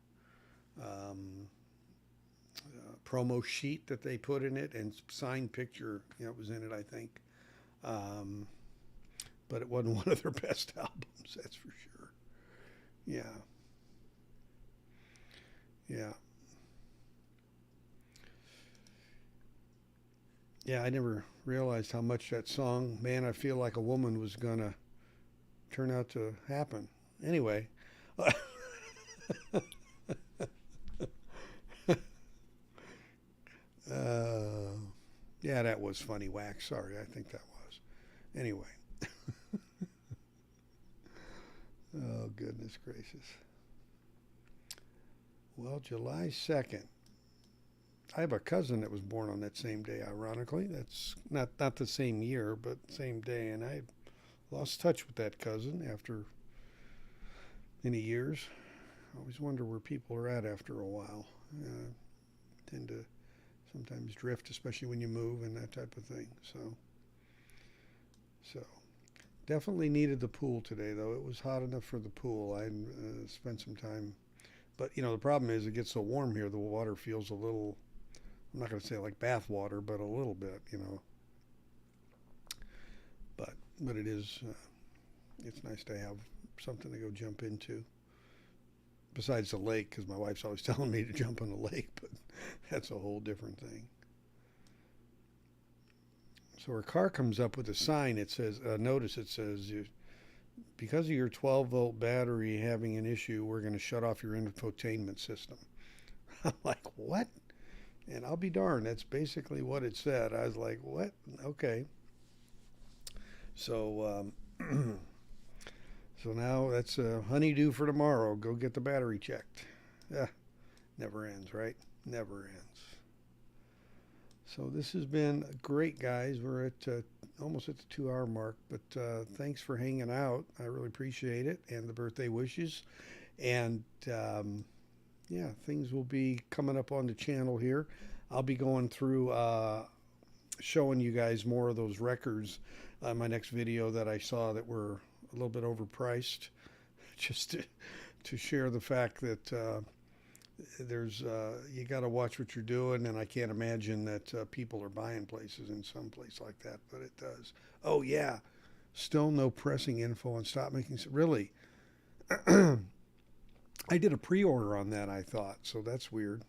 A: promo sheet that they put in it, and signed picture, was in it, I think. But it wasn't one of their best albums, that's for sure. Yeah. Yeah. Yeah, I never realized how much that song, Man, I Feel Like a Woman, was going to turn out to happen. Anyway. Yeah, that was funny, Wax. Sorry, I think that was. Anyway. Oh, goodness gracious. Well, July 2nd. I have a cousin that was born on that same day, ironically. That's not the same year, but same day. And I lost touch with that cousin after many years. I always wonder where people are at after a while. Tend to sometimes drift, especially when you move and that type of thing. So definitely needed the pool today, though. It was hot enough for the pool. I spent some time. But, the problem is it gets so warm here, the water feels a little, I'm not going to say like bath water, but a little bit, But it is, it's nice to have something to go jump into. Besides the lake, because my wife's always telling me to jump in the lake, but that's a whole different thing. So her car comes up with a sign. It says, notice it says, because of your 12-volt battery having an issue, we're going to shut off your infotainment system. I'm like, what? And I'll be darned, that's basically what it said. I was like, what? Okay. So, so now that's a honeydew for tomorrow. Go get the battery checked. Yeah, never ends, right? Never ends. So this has been great, guys. We're at almost at the 2-hour mark, but thanks for hanging out. I really appreciate it, and the birthday wishes. And yeah, things will be coming up on the channel here. I'll be going through showing you guys more of those records on my next video that I saw that were a little bit overpriced, just to share the fact that there's you got to watch what you're doing, and I can't imagine that people are buying places in some place like that, but it does. Oh yeah, still no pressing info on Stop Making really. I did a pre-order on that, I thought, so that's weird.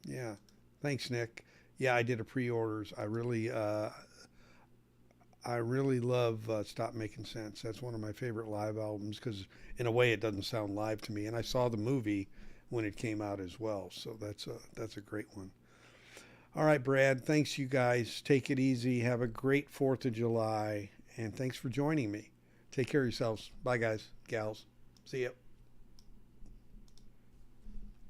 A: Yeah, thanks, Nick. Yeah, I did a pre-orders. I really love Stop Making Sense. That's one of my favorite live albums because in a way it doesn't sound live to me, and I saw the movie when it came out as well, so that's a great one. All right, Brad. Thanks, you guys. Take it easy. Have a great 4th of July. And thanks for joining me. Take care of yourselves. Bye, guys, gals. See ya.